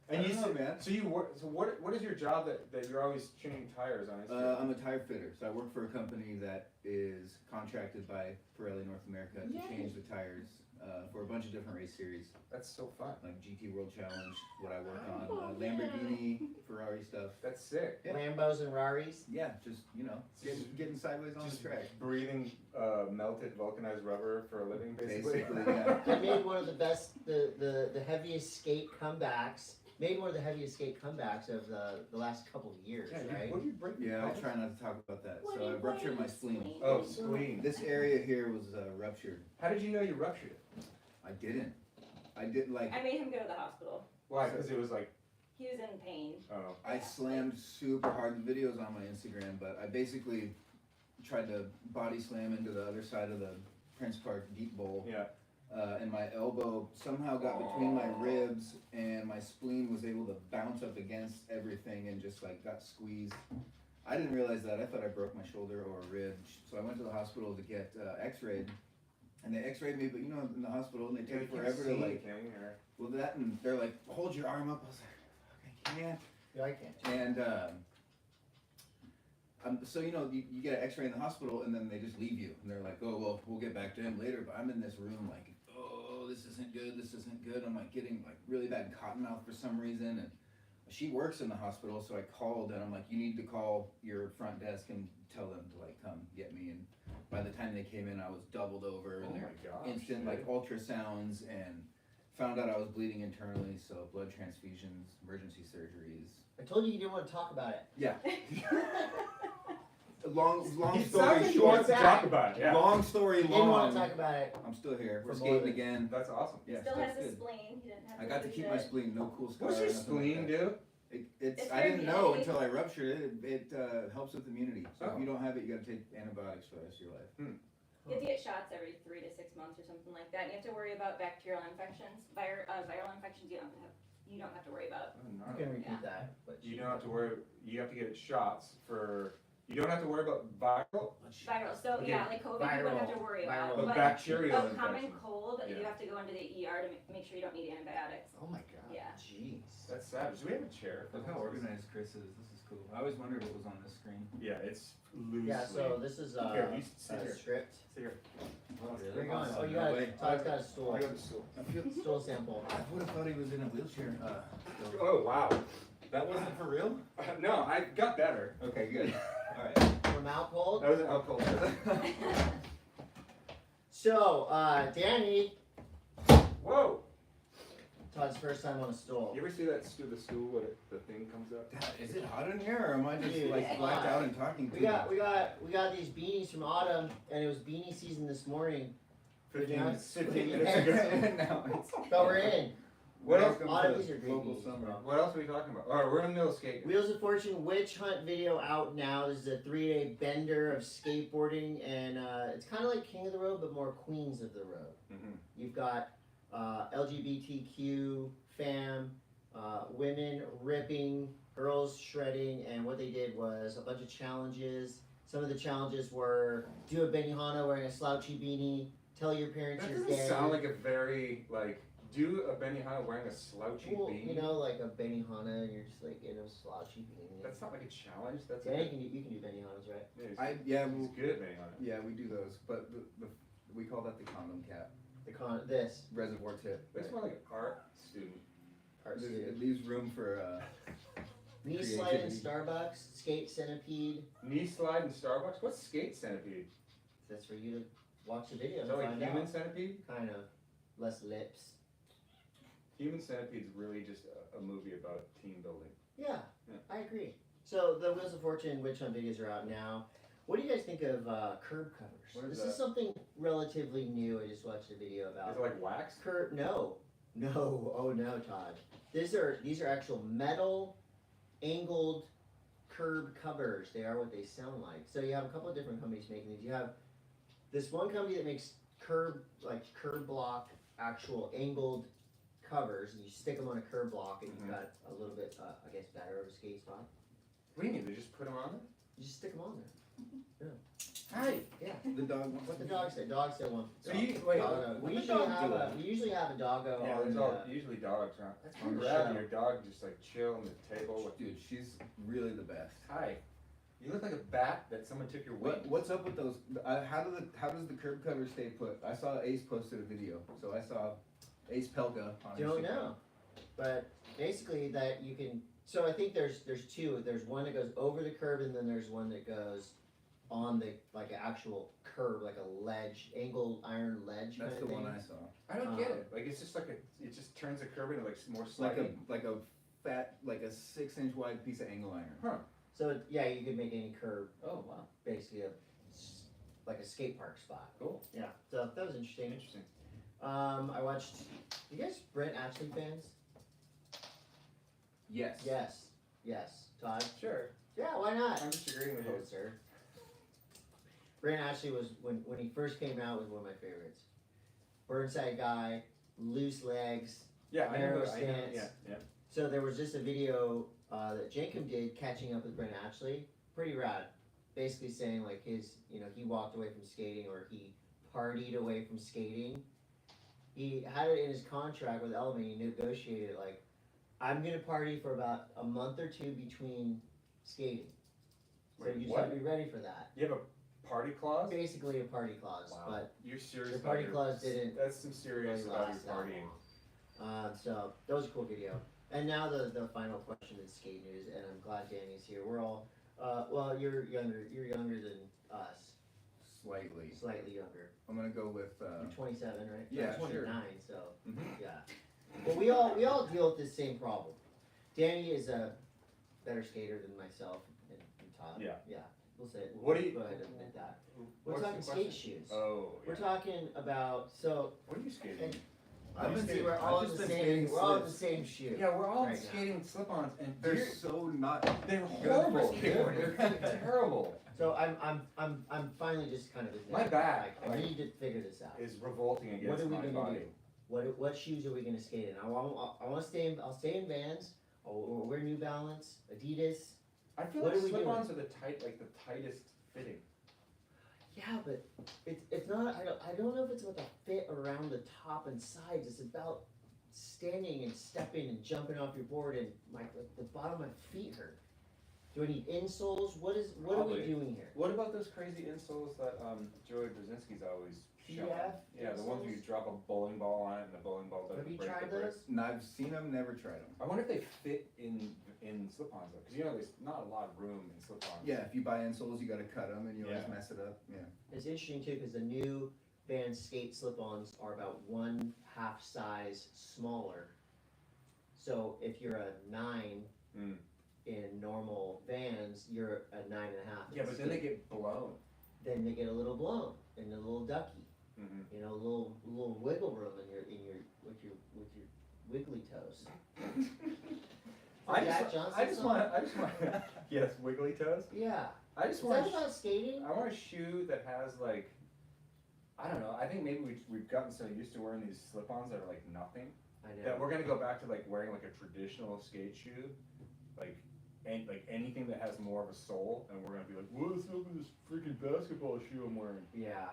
And I you don't know, said, man. so you work. So what is your job that you're always changing tires on? Instagram? I'm a tire fitter, so I work for a company that is contracted by Pirelli North America to change the tires for a bunch of different race series, That's so fun. like GT World Challenge, what I work on, Lamborghini, Ferrari stuff. That's sick. Yeah. Lambos and Raris. Yeah, just getting sideways on the Just track. breathing melted vulcanized rubber for a living, basically. Basically, yeah. I made one of the best, the heaviest skate comebacks. Made one of the heaviest skate comebacks of the last couple of years, right? What do you break? Yeah, I'll try not to talk about that. So I ruptured my spleen. Oh, spleen. This area here was ruptured. How did you know you ruptured it? I didn't. I didn't like. I made him go to the hospital. Why? Because it was like, He was in pain. oh. I slammed super hard. The video's on my Instagram, but I basically tried to body slam into the other side of the Prince Park deep bowl. Yeah. And my elbow somehow got between my ribs, and my spleen was able to bounce up against everything and just like got squeezed. I didn't realize that. I thought I broke my shoulder or a rib. So I went to the hospital to get x-rayed. And they x-rayed me, but you know, in the hospital, and they take forever to like, well that, and they're like, hold your arm up. I was like, fuck, I can't. Yeah, I can't. And so you know, you get an X-ray in the hospital, and then they just leave you, and they're like, oh well, we'll get back to him later. But I'm in this room like, oh, this isn't good. This isn't good. I'm like getting like really bad cotton mouth for some reason, and she works in the hospital, so I called, and I'm like, you need to call your front desk and tell them to like come get me. And by the time they came in, I was doubled over, and they're instant like ultrasounds, and found out I was bleeding internally, so blood transfusions, emergency surgeries. I told you didn't want to talk about it. Yeah. Long It sounds story like he short. wants to talk about it. Yeah. Long story You didn't want long. to talk about it. I'm still here. We're For more skating than- again. That's awesome. Yeah, Still that's has a good. spleen. He didn't have I got to lose keep it. my spleen. No cool scar. What's your nothing like spleen that. do? It's I didn't for know immunity. until I ruptured it. It helps with immunity. So Oh. if you don't have it, you got to take antibiotics for the rest of your life. You have to get shots every 3 to 6 months or something like that. And you have to worry about bacterial infections. Viral infections you don't have to worry about. Oh, no. You can repeat that. But You don't have to worry. You have to get shots for You don't have to worry about viral. Viral. So Okay. yeah, like COVID, you wouldn't have to worry about. Viral. But But bacterial a common infection. cold, you Yeah. have to go into the ER to make sure you don't need antibiotics. Oh my god. Yeah. Jeez. That's savage. Do we have a chair? Look how organized Chris is. This is cool. I always wondered what was on this screen. Yeah, it's loosely. Yeah, so this is Here, you sit a here. script. Sit here. Oh, Where you going? Oh, Oh, you no got way. it. Todd's got a stool. I got the stool. I feel. Stool sample. I would have thought he was in a wheelchair. Oh wow. That wasn't for real. No, I got better. Okay, good. All right. From out cold. That was an alcohol. So, Danny, Whoa. Todd's first time on a stool. You ever see that the stool where the thing comes up? Is it hot in here, or am I just Dude, like it's blacked hot. out and talking? We got these beanies from Autumn, and it was beanie season this morning. 15 Yeah. minutes ago. now it's. But we're in. What else? Welcome Autumn, to these are great local beanies, summer. bro. What else are we talking about? Oh, we're in the middle of skating. Wheels of Fortune witch hunt video out now. This is a 3-day bender of skateboarding, and it's kind of like King of the Road, but more Queens of the Road. Mhm. You've got LGBTQ fam, women ripping, girls shredding, and what they did was a bunch of challenges. Some of the challenges were do a Benihana wearing a slouchy beanie, tell your parents That you're doesn't gay. sound like a very do a Benihana wearing a slouchy Well, beanie. you know, like a Benihana, and you're just like in a slouchy beanie. That's not like a challenge. That's Danny, like you can do Benihanas, right? he's good at Benihana. Yeah, we do those, but we call that the condom cap, This reservoir tip. That's more like an art student. art It student. leaves room for. Knee slide in creativity. Starbucks, skate centipede. Knee slide in Starbucks? What's skate centipede? That's for you to watch the video Is and that like find human out. centipede? Kind of. Less lips. Human centipede is really just a movie about team building. Yeah, Yeah. I agree. So the Wheels of Fortune witch hunt videos are out now. What do you guys think of curb covers? What is This is that? something relatively new. I just watched a video about. Is it like wax? Curb? No, oh no, Todd. These are actual metal angled curb covers. They are what they sound like. So you have a couple of different companies making these. You have this one company that makes curb block actual angled covers, and you stick them on a curb block, and you've Mhm. got a little bit, I guess, better of a skate spot. What do you mean? They just put them on there? You just stick them on there. Hi. Yeah. The dog. What the dog said? Dog said one. So you wait. Doggo. What We the usually dog have doing? we usually have a doggo Yeah, on there's the, all usually dogs, huh? That's on pretty the rad. show. Your dog just like chill on the table with. Dude, she's really the best. Hi. You look like a bat that someone took your wing. What's up with those? How does the curb cover stay put? I saw Ace posted a video, so I saw Ace Pelka on Don't Instagram. know. But basically that you can, so I think there's two. There's one that goes over the curb, and then there's one that goes on the, like an actual curb, like a ledge, angled iron ledge kind That's of the thing. one I saw. I don't get it. Like it's just like it just turns the curb into like more Like sliding. a fat, like a 6-inch wide piece of angle iron. So yeah, you could make any curb Oh wow. basically like a skate park spot. Cool. Yeah, so that was interesting. Interesting. I watched, you guys Brent Ashley fans? Yes. Yes. Todd? Sure. Yeah, why not? I'm just agreeing with you. Oh, sir. Brent Ashley was, when he first came out, was one of my favorites. Burnside guy, loose legs. Yeah, I know. Narrow I know. stance. Yeah. So there was just a video that Jacob did catching up with Brent Ashley. Pretty rad. Basically saying like his, he walked away from skating, or he partied away from skating. He had it in his contract with Element. He negotiated like, I'm gonna party for about a month or two between skating. So Wait, you just what? have to be ready for that. You have a party clause? Basically a party clause, but You're serious. the about party your- clause didn't That's some serious really about last your that partying. long. So that was a cool video. And now the final question is skate news, and I'm glad Danny's here. We're all, well, you're younger than us, Slightly. slightly younger. I'm gonna go with. You're 27, right? yeah, I'm 29, sure. so Mhm. yeah. Well, we all deal with this same problem. Danny is a better skater than myself and Todd. Yeah. Yeah. We'll say it. What do you- Go ahead and admit that. We're What's the talking question? skate shoes. Oh. We're Yeah. talking about What are you skating? And- I've been See, skating- we're I've all in just the been same. skating We're all in the slips. same shoe. Yeah, we're all right now. skating slip-ons, and They're so not. they're good horrible. for skateboarding. They're terrible. So I'm finally just kind of admitting, My back, like, I need to figure this out. Is revolting What against are we my gonna body. do? What shoes are we gonna skate in? I want to stay in. I'll stay in Vans. I'll wear New Balance, Adidas, I feel What like are we slip-ons are the tightest fitting. Yeah, but it's not. I don't know if it's about the fit around the top and sides. It's about standing and stepping and jumping off your board, and the bottom of my feet hurt. Do I need insoles? What are we Probably. doing here? What about those crazy insoles that Joey Brzezinski's always showing? PF Yeah, the ones where you drop a bowling ball on it and the bowling ball doesn't Have you break tried the brick. those? No, I've seen them, never tried them. I wonder if they fit in slip-ons though, because you know there's not a lot of room in slip-ons. Yeah, if you buy insoles, you gotta cut them and you always Yeah. mess it up. Yeah. It's interesting too because the new Vans skate slip-ons are about 1/2 size smaller. So if you're a 9 in normal Vans, you're a 9.5. Yeah, but then they get blown. Then they get a little blown and a little ducky. Mm-hmm. You know, a little wiggle room with your wiggly toes. I Jack Johnson just song? want. Yes, wiggly toes. Yeah. I just Is want. that about skating? I want a shoe that has like, I don't know. I think maybe we've gotten so used to wearing these slip-ons that are like nothing I know. that we're gonna go back to like wearing like a traditional skate shoe, like anything that has more of a sole, and we're gonna be like, what's up with this freaking basketball shoe I'm wearing? Yeah.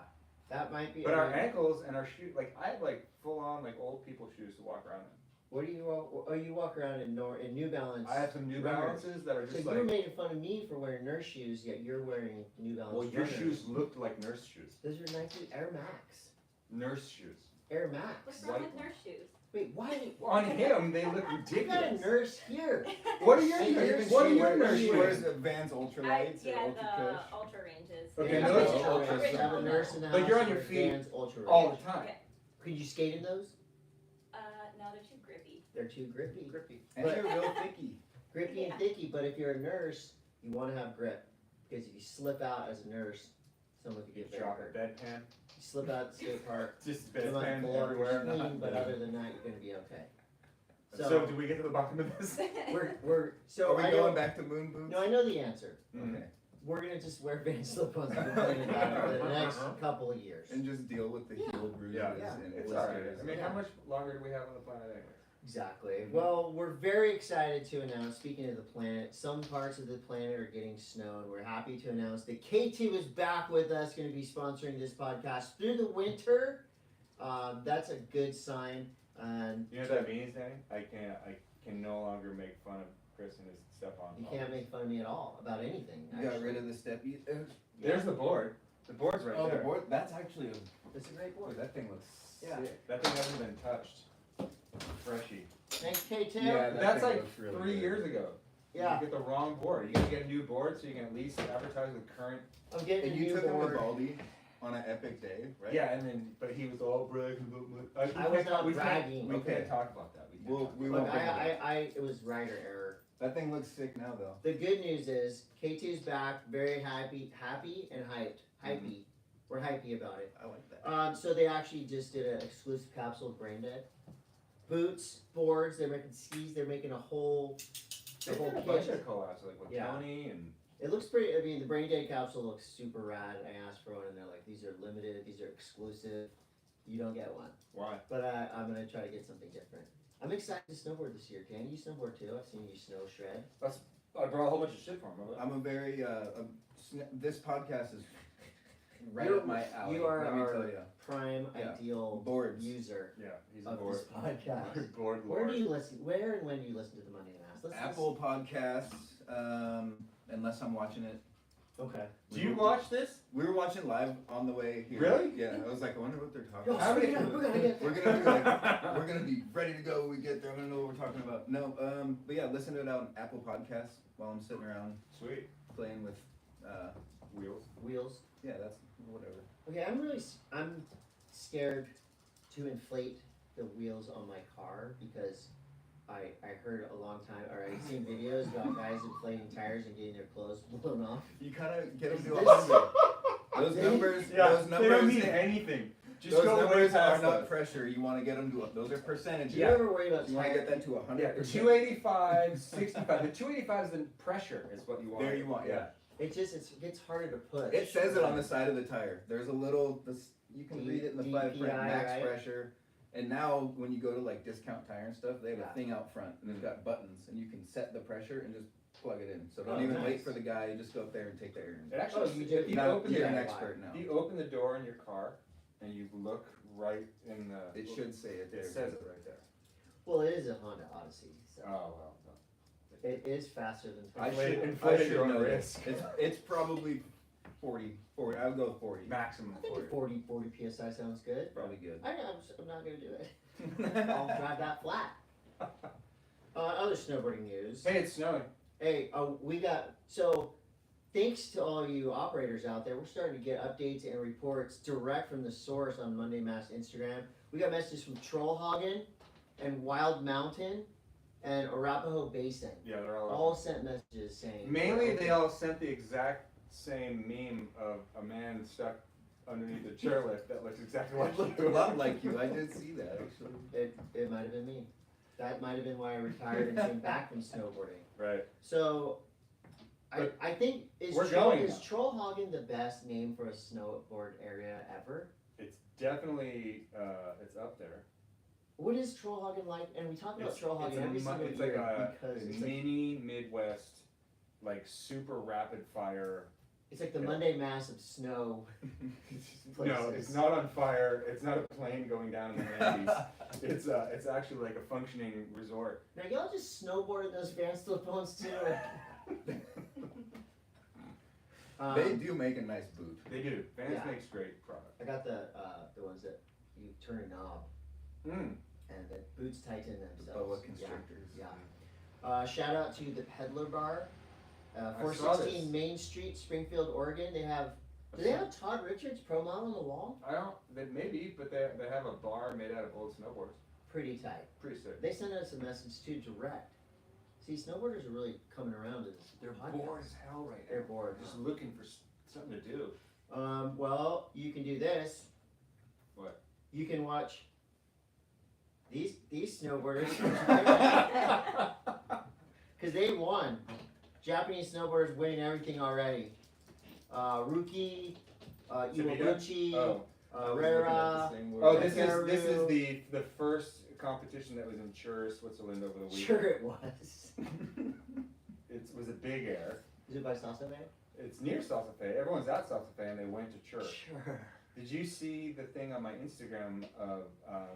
That might be. But our ankles and our shoe, like I have like full on like old people shoes to walk around in. What do you walk? Oh, you walk around in New Balance. I have some New runners. Balances that are So just you were like. making fun of me for wearing nurse shoes, yet you're wearing New Balance. Well, your runners. shoes looked like nurse shoes. Those are Nike Air Max. Nurse shoes. Air Max. What's wrong with nurse shoes? Wait, why? On him, they look You got a ridiculous. nurse here. What are your Hey, nurse? What are your nurse She wears shoes? the Vans Ultralights or Yeah, Ultra the Kush. ultra ranges. Okay, Yeah, those Ultra are Range. ultras. You have a nurse in the But house you're on who your wears feet Vans Ultra all Range. the time. Okay. Could you skate in those? No, they're too grippy. They're too grippy. Grippy. And But- they're real thicky. Grippy and Yeah. thicky, but if you're a nurse, you want to have grip. Because if you slip out as a nurse, someone could You get very drop a hurt. bedpan. You slip out at the skate park, Just come on the bedpan floor, everywhere. you're clean, but not- other than that, you're going to be okay. So, do we get to the bottom of this? So Are we I going know, back to moon boots? no, I know the answer. Okay. We're gonna just wear Vans slip-ons and complain about it for the next couple of years. And just deal with the heel bruises Yeah, and it's blisters. alright. I mean, Yeah. how much longer do we have on the planet anyway? Exactly. Well, we're very excited to announce, speaking of the planet, some parts of the planet are getting snow, and we're happy to announce that KT is back with us, going to be sponsoring this podcast through the winter. That's a good sign. And You know what that means, Danny? I can no longer make fun of Chris and his step-on. you can't make fun of me at all about anything. You got actually. rid of the steppy. There's the board. The board's right Oh, there. the board. That's actually It's a great boy, board. that thing looks Yeah. sick. That thing hasn't been touched. Freshy. Thanks, KT. Yeah, that That's thing like looks really 3 good. years ago. Yeah. You get the wrong board. You gotta get a new board so you can at least advertise the current. I'm getting And a you new took him to board. Baldy on an epic day, right? Yeah, and then but he was all bragging about my. I was not bragging. We Okay. can't talk about that. We can't Well, talk we about Look, won't bring it up. it was writer error. That thing looks sick now, though. The good news is KT's back, very happy and hyped. Hypey. We're hypey about it. I like that. So they actually just did an exclusive capsule of Brain Dead. Boots, boards, they're making skis, they're making a whole They've whole done a bunch kit. of collabs like with Yeah. Tony and. It looks pretty, I mean, the Brain Dead capsule looks super rad. I asked for one and they're like, these are limited, these are exclusive. You don't get one. Why? But I'm going to try to get something different. I'm excited to snowboard this year. Can you snowboard too? I've seen you snow shred. I brought a whole bunch of shit for him. Remember? I'm a very this podcast is right You're- up my alley. you are let me our- tell you. Prime Yeah. ideal Boards. user Yeah, he's a of board. this podcast. Board Where lord. do you listen? Where and when do you listen to the Monday M.A.S.S? Let's Apple Podcasts, unless I'm watching it. Okay. Do you watch this? We were watching live on the way here. Really? Yeah. I was like, I wonder what they're talking Yo, about. How many- we're gonna get We're gonna be like, we're gonna be ready to go. We get there. I'm gonna know what we're talking about. No, but yeah, listen to it on Apple Podcasts while I'm sitting around Sweet. playing with. Wheels. wheels. Yeah, that's whatever. Okay, I'm scared to inflate the wheels on my car because I heard a long time, or I've seen videos about guys inflating tires and getting their clothes blown off. You kind of get them to This- 100. Those This- numbers. Yeah, Those they don't mean numbers. anything. Just Those go way numbers are past not those. pressure. You want to get them to. Those are percentages. Do you ever worry about You want to tire? get that to 100. Yeah, 285, 65. The 285 is the pressure, is what you want. There you want. Yeah. It gets harder to push. It says it on the side of the tire. There's a little. You can read it in the fine print. DPI, Max right? pressure. And now when you go to like Discount Tire and stuff, they have Yeah. a thing out front and it's got buttons and you can set the pressure and just plug it in. So don't Oh, even nice. wait for the guy. You just go up there and take the air. It actually, Oh, you if did- you Now open you're the, an Yeah. expert now. if you open the door in your car and you look right in the, It should say it there. it says it right there. Well, it is a Honda Odyssey, so Oh, well, no. it is faster than. I Inflate- should, inflate I should your own know risk. this. It's probably 40. I would go with 40. Maximum I think 40. 40 psi sounds good. Probably good. I know, I'm not gonna do it. I'll drive that flat. Other snowboarding news. Hey, it's snowing. Hey, we got, so thanks to all you operators out there, we're starting to get updates and reports direct from the source on Monday M.A.S.S Instagram. We got messages from Trollhagen and Wild Mountain and Arapahoe Basin. Yeah, they're All sent messages saying. Mainly, they all sent the exact same meme of a man stuck underneath a chairlift that looks exactly like It looked a you. lot like you. I did see that actually. It might have been me. That might have been why I retired and came back from snowboarding. Right. So, But I think, is we're going now. Trollhagen the best name for a snowboard area ever? It's definitely, it's up there. What is Trollhagen like? And we talk about It's Trollhagen every single it's like year a because it's like, mini Midwest, like super rapid fire. it's like the yeah. Monday M.A.S.S of snow. No, Places. it's not on fire. It's not a plane going down in the Andes. It's actually like a functioning resort. Now y'all just snowboard in those fan slip-ons too. They do make a nice boot. They do. Vans Yeah. makes great product. I got the ones that you turn a knob Mm. and the boots tighten The themselves. boa constrictors. Yeah. Shout out to the Peddler Bar, I saw 416 this. Main Street, Springfield, Oregon. They have. Do they have a Todd Richards pro model on the wall? I don't. Maybe, but they have a bar made out of old snowboards. Pretty tight. Pretty sick. They sent us a message too direct. See, snowboarders are really coming around to this. They're podcast. bored as hell right now. They're bored. Just looking for something to do. Well, you can do this. What? You can watch these snowboarders because they won. Japanese snowboarders winning everything already. Ruki, Iwabuchi, Oh. Rera. Oh, this Hikaru. is the first competition that was in Chur, Switzerland over the weekend. Sure it was. It was a big air. Is it by Salsa Man? It's near Salsa Fe. Everyone's at Salsa Fe and they went to Chur. Sure. Did you see the thing on my Instagram of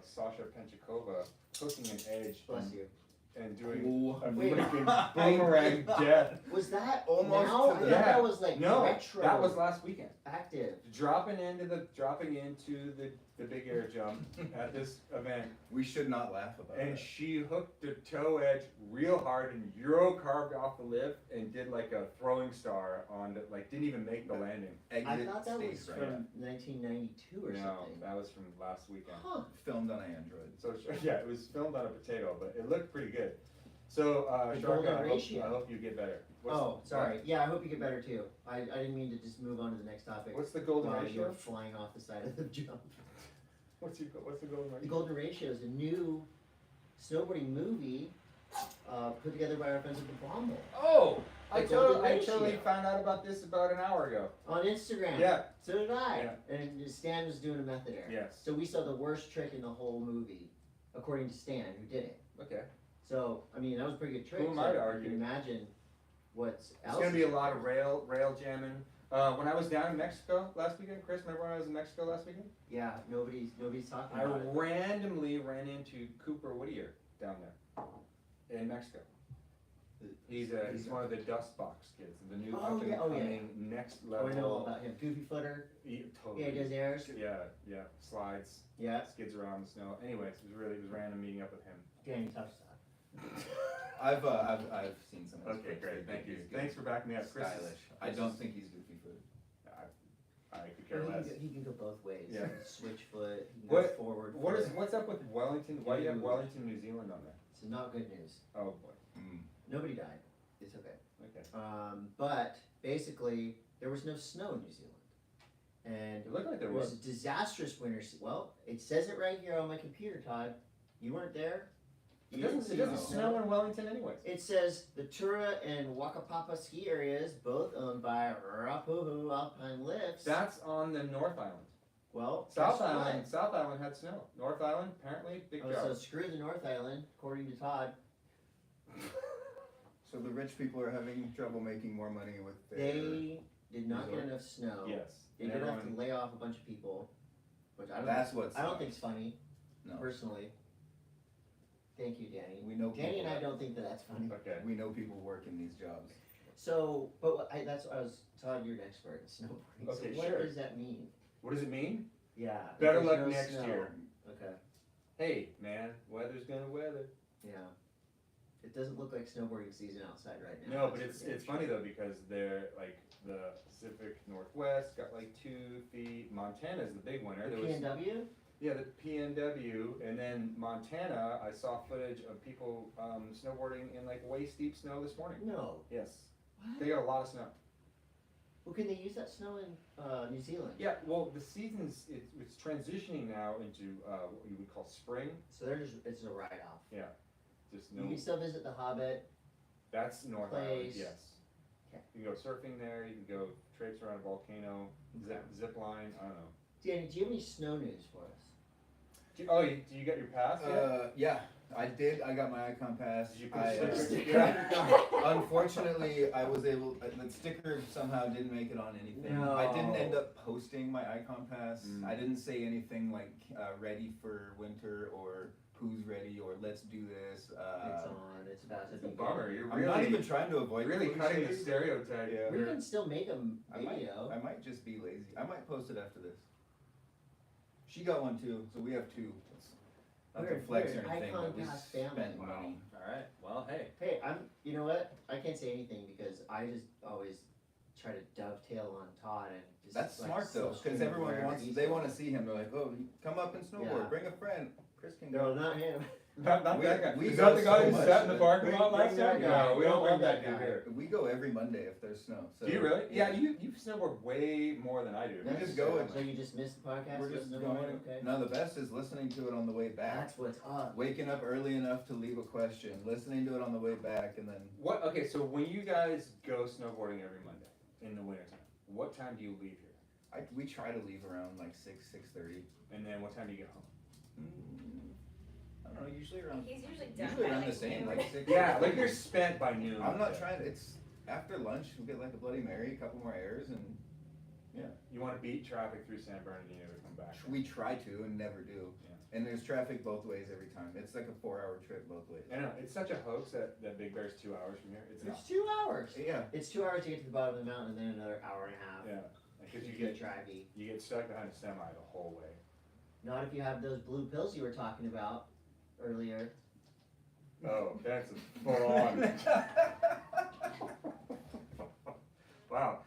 Sasha Penchikova hooking an edge Bless you. and doing Ooh. a Wait. freaking boomerang death? Was that Almost now? to I the- thought Yeah. that was like No, retro. that was last weekend. active. Dropping into the big air jump at this event, We should not laugh about and that. she hooked the toe edge real hard and Euro carved off the lip and did like a throwing star on the, like didn't even make the landing. I Exit thought that was stage from right. 1992 or No, something. that was from last weekend. Huh. Filmed on an Android. So yeah, it was filmed on a potato, but it looked pretty good. So The Sharka, golden I ratio. hope you get better. Oh, sorry. Yeah, I hope you get better too. I didn't mean to just move on to the next topic. What's the golden while you were ratio? flying off the side of the jump. What's the golden The ratio? Golden Ratio is a new snowboarding movie put together by our friends at the Bomb Bowl Oh, I The golden totally ratio. found out about this about an hour ago. on Instagram. Yeah. So did I. Yeah. And Stan was doing a method error. Yes. So we saw the worst trick in the whole movie, according to Stan, who did it. Okay. So, I mean, that was a pretty good trick. Who am so I to you argue? can imagine what's There's else. gonna be a lot of rail jamming. When I was down in Mexico last weekend, Chris, remember when I was in Mexico last weekend? Yeah, nobody's talking I about it. randomly ran into Cooper Whittier down there in Mexico. He's one of the Dust Box kids, the new Oh, up and yeah, oh, yeah. coming next Oh, level. I know all about him. Goofy footer. Totally. Yeah, he does airs. Yeah, slides, Yeah. skids around the snow. Anyways, it was random meeting up with him. Danny Caputo. I've seen some of his Okay, clips. great, thank you. He's good. Thanks for backing me up, Chris. Stylish. I don't think he's goofy footed. I could care less. He can go both ways. Yeah. He can switch foot. He can go What- forward. What's up with Wellington? Why do you have Dude. Wellington, New Zealand on there? It's not good news. Oh boy. Nobody died. It's okay. Okay. But basically, there was no snow in New Zealand, and It looked like there it was was. a disastrous winter. Well, it says it right here on my computer, Todd. You weren't there. It You didn't doesn't, see it doesn't snow in Wellington anyways. It says the Tura and Wakapapa ski areas, both owned by Rapuhu Alpine Lifts. That's on the North Island. Well, South guess what? Island had snow. North Island, apparently, big Oh, job. so screw the North Island, according to Todd. So the rich people are having trouble making more money with their. They did not get resort. enough snow. Yes. They And did have to everyone- lay off a bunch of people, which I don't. That's what's. I don't think it's funny, No. personally. Thank you, Danny. We know Danny and people I that- don't think that that's funny. Okay. We know people work in these jobs. So, but that's what I was. Todd, you're an expert in snowboarding. Okay, so what sure. does that mean? What does it mean? Yeah. Better there's luck no next snow. year. Okay. Hey, man, weather's gonna weather. Yeah. It doesn't look like snowboarding season outside right now. No, but that's it's for damn it's funny though because they're like the Pacific Northwest got like 2 feet. Montana's the big winner. The There was PNW? yeah the PNW, and then Montana. I saw footage of people snowboarding in like waist deep snow this morning. No. Yes, What? they got a lot of snow. Well, can they use that snow in New Zealand? Yeah, well the season's it's transitioning now into what you would call spring. So it's a write-off. Just You no, can still visit the Hobbit. that's North Island. Place. Yes. Okay. You can go surfing there. You can go traipse around a volcano, zip line. I don't know. Danny, do you have any snow news for us? Do you get your pass yet? Yeah, I did. I got my Icon pass. Did you put I, stickers? Yeah. Unfortunately, I was able. The sticker somehow didn't make it on anything. No. I didn't end up posting my Icon pass. Mm. I didn't say anything like ready for winter or who's ready or let's do this. It's on. It's about to It's a be. bummer. You're I'm really, not even trying to avoid really cutting the cliches. stereotype. Yeah. We can still make a I video. might just be lazy. I might post it after this. She got one too, so we have two. It's not to We're- flex we're or anything, Icon but we Pass spent family. money. Alright, well, hey. Hey, you know what? I can't say anything because I just always try to dovetail on Todd and just. That's like, smart though, silk because screen everyone wherever wants. he's They going. want to see him. They're like, oh, come up and snowboard. Yeah. Bring a friend. Chris can No, go. not him. Not We- that guy. we Is go that the guy so who much sat in the that- parking Bring- lot last bring that time? guy. No, we don't Bring want that that dude guy. here. We go every Monday if there's snow. So, Do you really? Yeah, you snowboard way more than I do. We just go So you just missed the podcast? We're just Listening going. to it? Okay. No, the best is listening to it on the way back. That's what's up. Waking up early enough to leave a question, listening to it on the way back, and then What? Okay, so when you guys go snowboarding every Monday in the wintertime, what time do you leave here? we try to leave around like 6:30. And then what time do you get home? I don't know. Usually around. He's usually done Usually by around like the same, noon. like 6. Yeah, like you're spent by noon. I'm not Yeah. trying to. It's after lunch. We get like a Bloody Mary, a couple more airs, and You want to beat traffic through San Bernardino to come back. we try to and never do. Yeah. And there's traffic both ways every time. It's like a 4-hour trip both ways. I know, it's such a hoax that Big Bear's 2 hours from here. It's not. It's 2 hours. Yeah. It's 2 hours to get to the bottom of the mountain and then another hour and a half. Yeah, because You you get get drivey. you get stuck behind a semi the whole way. Not if you have those blue pills you were talking about earlier. Oh, that's a full on. Wow.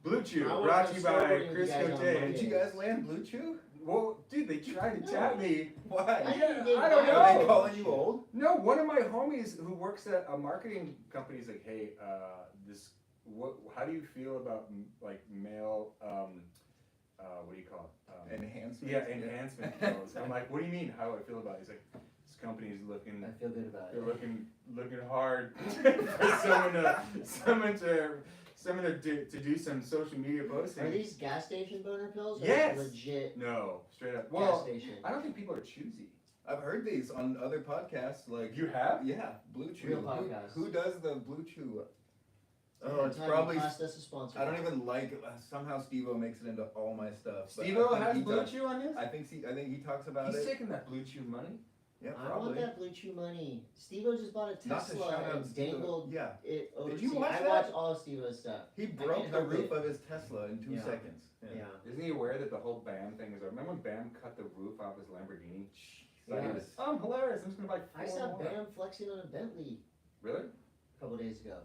Blue Chew, I wanna brought go to you by snowboarding with Chris you guys on Coté. Monday. Did you guys land Blue Chew? Well, dude, they tried to tap me. Why? I Yeah, didn't get I don't that. Are they know. calling you old? No, one of my homies who works at a marketing company is like, hey, how do you feel about like male, what do you call it? Enhancement. Yeah, enhancement pills. I'm like, what do you mean? How do I feel about it? He's like, this company's looking, I feel good about they're it. looking hard for someone to do some social media posting. Are these gas station boner pills? Or Yes. Legit No, straight up. gas Well, station. I don't think people are choosy. I've heard these on other podcasts. Like You have? yeah, Blue Chew. Real Who- podcasts. Who does the Blue Chew? Yeah, Oh, it's Todd, probably. you cost us a sponsor. I don't even like it. Somehow Steve-O makes it into all my stuff. but I Steve-O think has he Blue does. Chew on his? I think he talks about He's it. taking that Blue Chew money. Yeah, I want probably. that Blue Chew money. Steve-O just bought a Not to Tesla shout out and Steve-O. dangled Yeah, it over. Did you See, watch I that? watch all of Steve-O's stuff. he can't broke the help roof it. of his Tesla in 2 Yeah. seconds. Yeah. Isn't he aware that the whole BAM thing is over? Remember when BAM cut the roof off his Lamborghini? Like, he Yeah. was, oh, I'm hilarious. I'm just gonna buy I 4 saw more. Bam flexing on a Bentley Really? a couple days ago.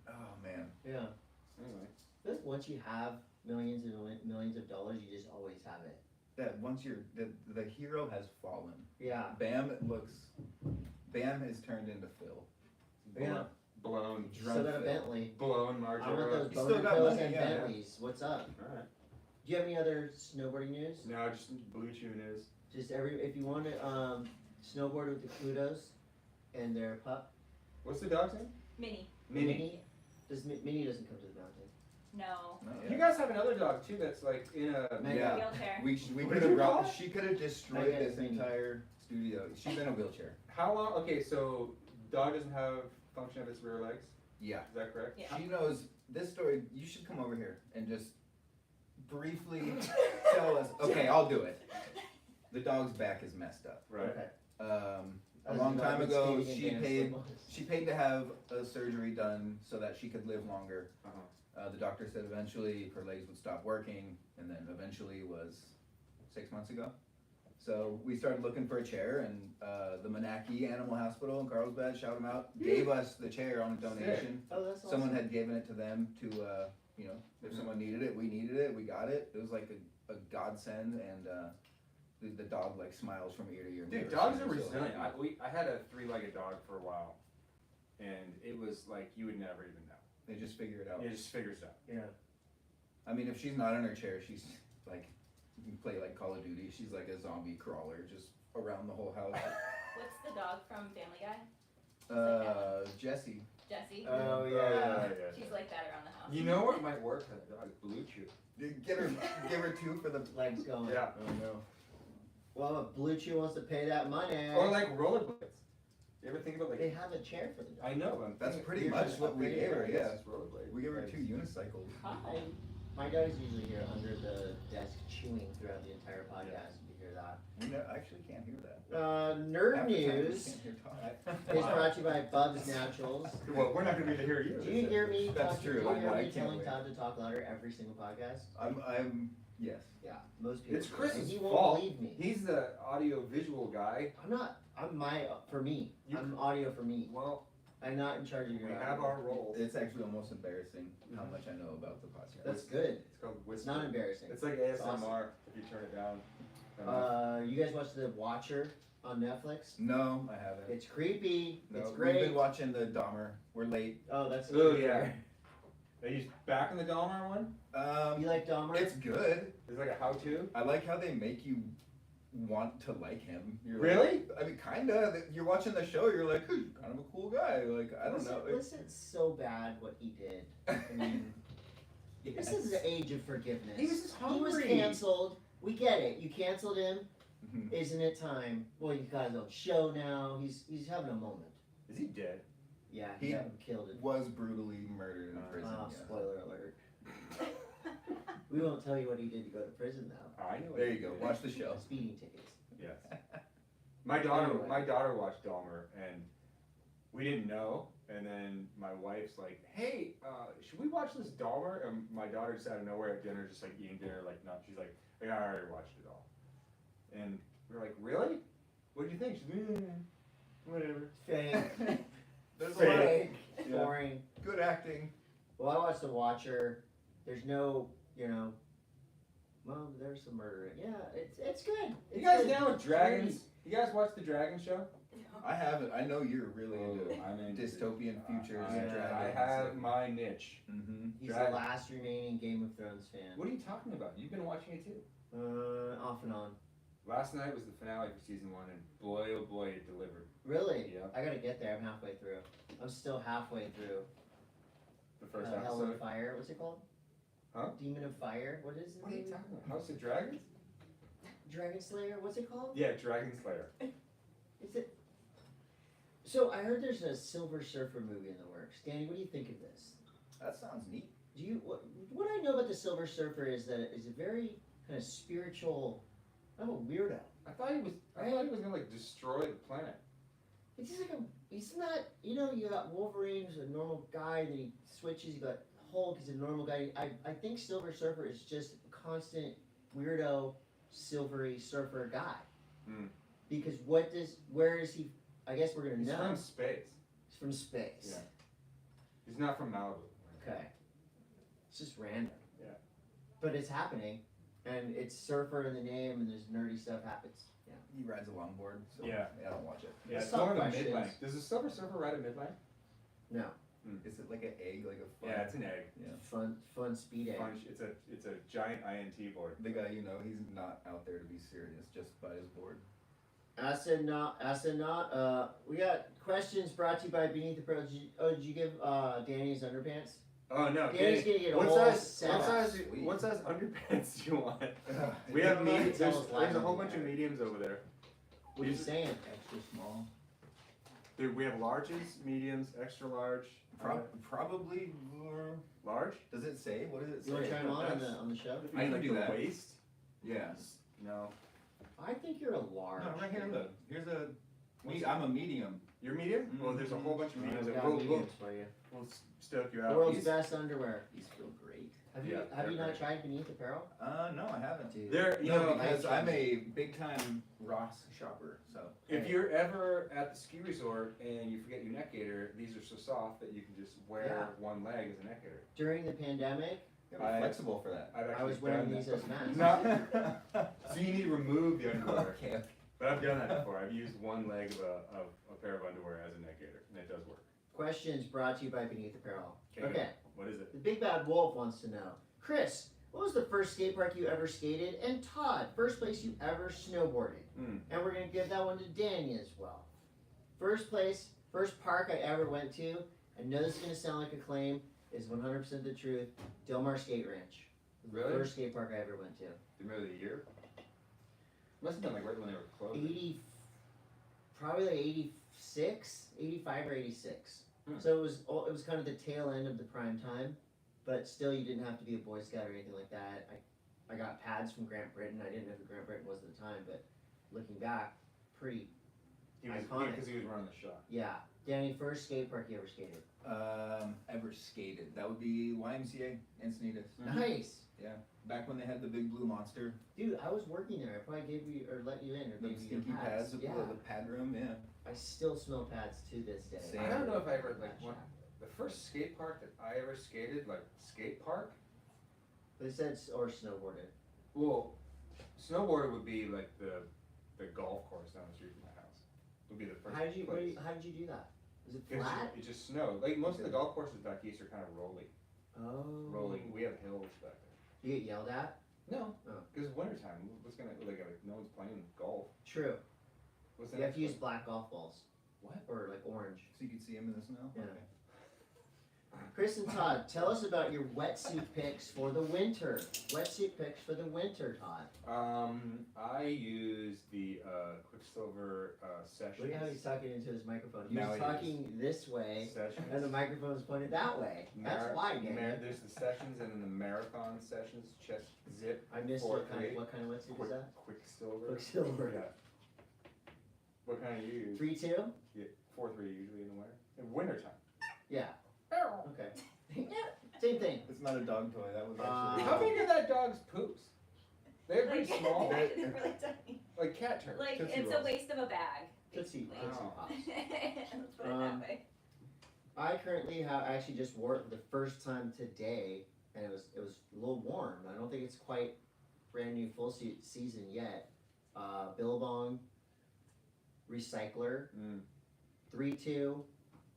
Oh man. Yeah. Anyway. I feel like once you have millions and millions of dollars, you just always have it. That once the hero has fallen. Yeah. Bam has turned into Phil. Yeah. Blown, Still Drunk got a Phil. Bentley. blown I want Margera. those You still boner got pills money, and yeah. Bentleys. What's up? Alright. Do you have any other snowboarding news? No, just Blue Chew news. Just if you want to snowboard with the Caputos and their pup. What's the dog's name? Mini. Minnie. Minnie doesn't come to the mountain. No. No, You guys have another dog too that's like in a. Yeah. Wheelchair. We What could did you have call it? she could have destroyed Megan this Mini. entire studio. She's in a wheelchair. How long? Okay, so dog doesn't have function of its rear legs. Yeah. Is that correct? Yeah. She knows this story. You should come over here and just briefly tell us. Okay, I'll do it. The dog's back is messed up. Right. Okay. A long time ago, she paid paid. to have a surgery done so that she could live longer. Uh-huh. The doctor said eventually her legs would stop working, and then eventually was 6 months ago. So we started looking for a chair, and the Manaki Animal Hospital in Carlsbad, shout them out, gave us the chair on a donation. Oh, that's awesome. Someone had given it to them to, you know, if someone needed it, we needed it, we got it. It was like a godsend, and the dog like smiles from ear to ear. Dude, dogs are resilient. I had a 3-legged dog for a while, and it was like you would never even know. They just figure it out. It just figures it out. Yeah. I mean, if she's not in her chair, she's like, you can play like Call of Duty. She's like a zombie crawler just around the whole house. What's the dog from Family Guy? Jessie. Jessie. Oh yeah. She's like that around the house. You know what might work for the dog? Blue Chew. Give her 2 for the. Legs going. Yeah. Oh no. Well, if Blue Chew wants to pay that money. Or like rollerblades. You ever think about They like? have a chair for the dog. I know, but I'm That's thinking- pretty You're much just what we gave her. upgrading Yeah. It's rollerblades. We gave her 2 unicycles. Oh. My dog's usually here under the desk chewing throughout the entire podcast. If you hear that. We actually can't hear that. Nerd Half the time we news can't hear Todd. is brought to you by Bubs Naturals. Well, we're not gonna be able to hear you. Do you hear me? That's talking- true. Do you hear I me can't telling wait. Todd to talk louder every single podcast? I'm yes. Yeah, most people. It's do. Chris's And he won't fault. believe me. He's the audio visual guy. I'm not. I'm for me. You- I'm audio for me. Well, I'm not in charge of we your. have our roles. It's actually almost embarrassing how much I know about the podcast. That's good. It's called It's whisper. not embarrassing. It's like ASMR awesome. if you turn it down. You guys watch The Watcher on Netflix? No, I haven't. It's creepy. No, It's we've great. been watching the Dahmer. We're late. Oh, that's. Oh, yeah. Are you back in the Dahmer one? You like Dahmer? It's good. It's like a how-to. I like how they make you want to like him. You're Really? Like, I mean, kinda. You're watching the show. You're like, he's kind of a cool guy. Like, I don't know. Was it so bad what he did? I mean, this is the age of forgiveness. He was just He was hungry. canceled. We get it. You canceled him. Mhm. Isn't it time? Well, he's got his own show now. He's having a moment. Is he dead? Yeah, He he got him killed it. Was brutally murdered in prison. Oh, yeah. spoiler alert. We won't tell you what he did to go to prison though. Oh, I know. what There he you go. did. Watch the show. Speeding tickets. Yes. My daughter Anyway. watched Dahmer, and we didn't know. And then my wife's like, "Hey, should we watch this Dahmer?" And my daughter just out of nowhere at dinner, just like eating dinner, like not. She's like, "Yeah, I already watched it all." And we're like, "Really? What did you think?" She's like, "Whatever." Fake. There's a Fake. lot of Fake. Yeah. Boring. good acting. Well, I watched The Watcher. There's no, well, there's some murder. Yeah, it's good. You guys good. down with dragons? You guys watch the Dragon Show? I haven't. I know you're really into I'm into dystopian futures I, and Yeah. dragons. I have my niche. Mm-hmm. He's Dragon. the last remaining Game of Thrones fan. What are you talking about? You've been watching it too. Off and on. Last night was the finale for season 1, and boy, oh boy, it delivered. Really? Yeah. I gotta get there. I'm halfway through. I'm still halfway through. The first Hell of episode. Fire. What's it called? Huh? Demon of Fire. What is it? What are you talking about? House of Dragons? Dragon Slayer. What's it called? Yeah, Dragon Slayer. Is it? So I heard there's a Silver Surfer movie in the works. Danny, what do you think of this? That sounds neat. Do you what I know about the Silver Surfer is that it's a very kind of spiritual. I'm a weirdo. I thought he was gonna like destroy the planet. It's just like he's not. You got Wolverine, who's a normal guy, then he switches. You got Hulk, he's a normal guy. I think Silver Surfer is just a constant weirdo, silvery surfer guy. Hmm. Because where is he? I guess we're gonna He's know. from space. He's from space. Yeah. He's not from Malibu. Okay. It's just random. Yeah. But it's happening, and it's surfer in the name, and there's nerdy stuff happens. Yeah. He rides a longboard, so Yeah. I don't watch it. Yeah, it's Some going to questions. Midland. Does the Silver Surfer ride at Midland? No. Is it like an egg, like a fun? Yeah, it's an egg. Yeah. Fun speed egg. Punch. It's a giant INT board. The guy, he's not out there to be serious just by his board. I said not. We got questions brought to you by Beneath the Pro. Did you give Danny's underpants? Oh no, Danny's Danny, gonna get a what whole size? set. Sweet. What size underpants do you want? You We have don't mediums. have to tell us There's a whole live bunch of mediums over there. What are you saying? Extra small. Dude, we have larges, mediums, extra large. Probably more. Large? Does it say? What does it say? You want to try them on That's- the show? You I mean can like do the that. waist? Yeah. No. I think you're a large. No, right here. Look. Here's a. What's I'm a medium. You're medium? Well, there's a whole bunch of mediums. I've that got We'll mediums for you. stoke you The out. world's These- best underwear. These feel great. Have Yeah, you they're not great. tried Beneath Apparel? No, I haven't. Dude. They're, you No, know, because I- I'm a big time Ross shopper. So. if you're ever at the ski resort and you forget your neck gaiter, these are so soft that you can just wear one leg as a neck gaiter. During the pandemic, I'm flexible for that. I've I actually was wearing done these that. as masks. No. So you need to remove the underwear. Okay. But I've done that before. I've used one leg of a pair of underwear as a neck gaiter, and it does work. Questions brought to you by Beneath Apparel. Okay. Okay, What is it? the Big Bad Wolf wants to know. Chris, what was the first skate park you ever skated? And Todd, first place you ever snowboarded? Mm. And we're going to give that one to Danny as well. First park I ever went to, I know this is going to sound like a claim, is 100% the truth, Del Mar Skate Ranch. Really? First skate park I ever went to. Do you remember the year? Must have been like right when they were closed. Probably like 86, 85 or 86. Hmm. So it was kind of the tail end of the prime time, but still you didn't have to be a Boy Scout or anything like that. I got pads from Grant Britton. I didn't know who Grant Britton was at the time, but looking back, pretty iconic. Because he was running the shop. Yeah. Danny, first skate park you ever skated? Ever skated? That would be YMCA Encinitas. Nice. Back when they had the big blue monster. Dude, I was working there. I probably gave you or let you in or The gave you your stinky pads, Yeah. the pad room, yeah. I still smell pads to this day. Same. I don't know if I ever That like one. shack. The first skate park that I ever skated, like skate park. They said or snowboarded. Well, snowboard would be like the golf course down the street from my house. Would be the first How did you place. do that? Was it It flat? just snowed. Like most of the golf courses back east are kind of rolling. Oh. Rolling. We have hills back there. You get yelled at? No, Oh. because it's wintertime. What's gonna like no one's playing golf. True. What's the You have next to use one? black golf balls. What? Or like orange. So you could see him in the snow? Yeah. Okay. Chris and Todd, tell us about your wetsuit picks for the winter. Wetsuit picks for the winter, Todd. I use the Quicksilver Sessions. Look how he's talking into his microphone. He Now was he is. talking this way, Sessions. and the microphone is pointed that way. That's why, Danny. There's the Sessions and then the Marathon Sessions, chest zip. I missed 4-3. what kind of wetsuit is that? Quicksilver. Quicksilver. Yeah. What kind do you use? 3-2? Yeah, 4-3 usually in the winter. In wintertime. Yeah. Okay. Same thing. It's not a dog toy, that was Uh, actually. How big are that dog's poops? They're pretty Like, small. they're really tiny. Like cat turds. Like, Tootsie it's Rolls. a waste of a bag. Tootsie basically. Pops. Let's put it that way. I currently I actually just wore it for the first time today, and it was a little warm. I don't think it's quite brand new full season yet. Billabong Recycler, 3-2,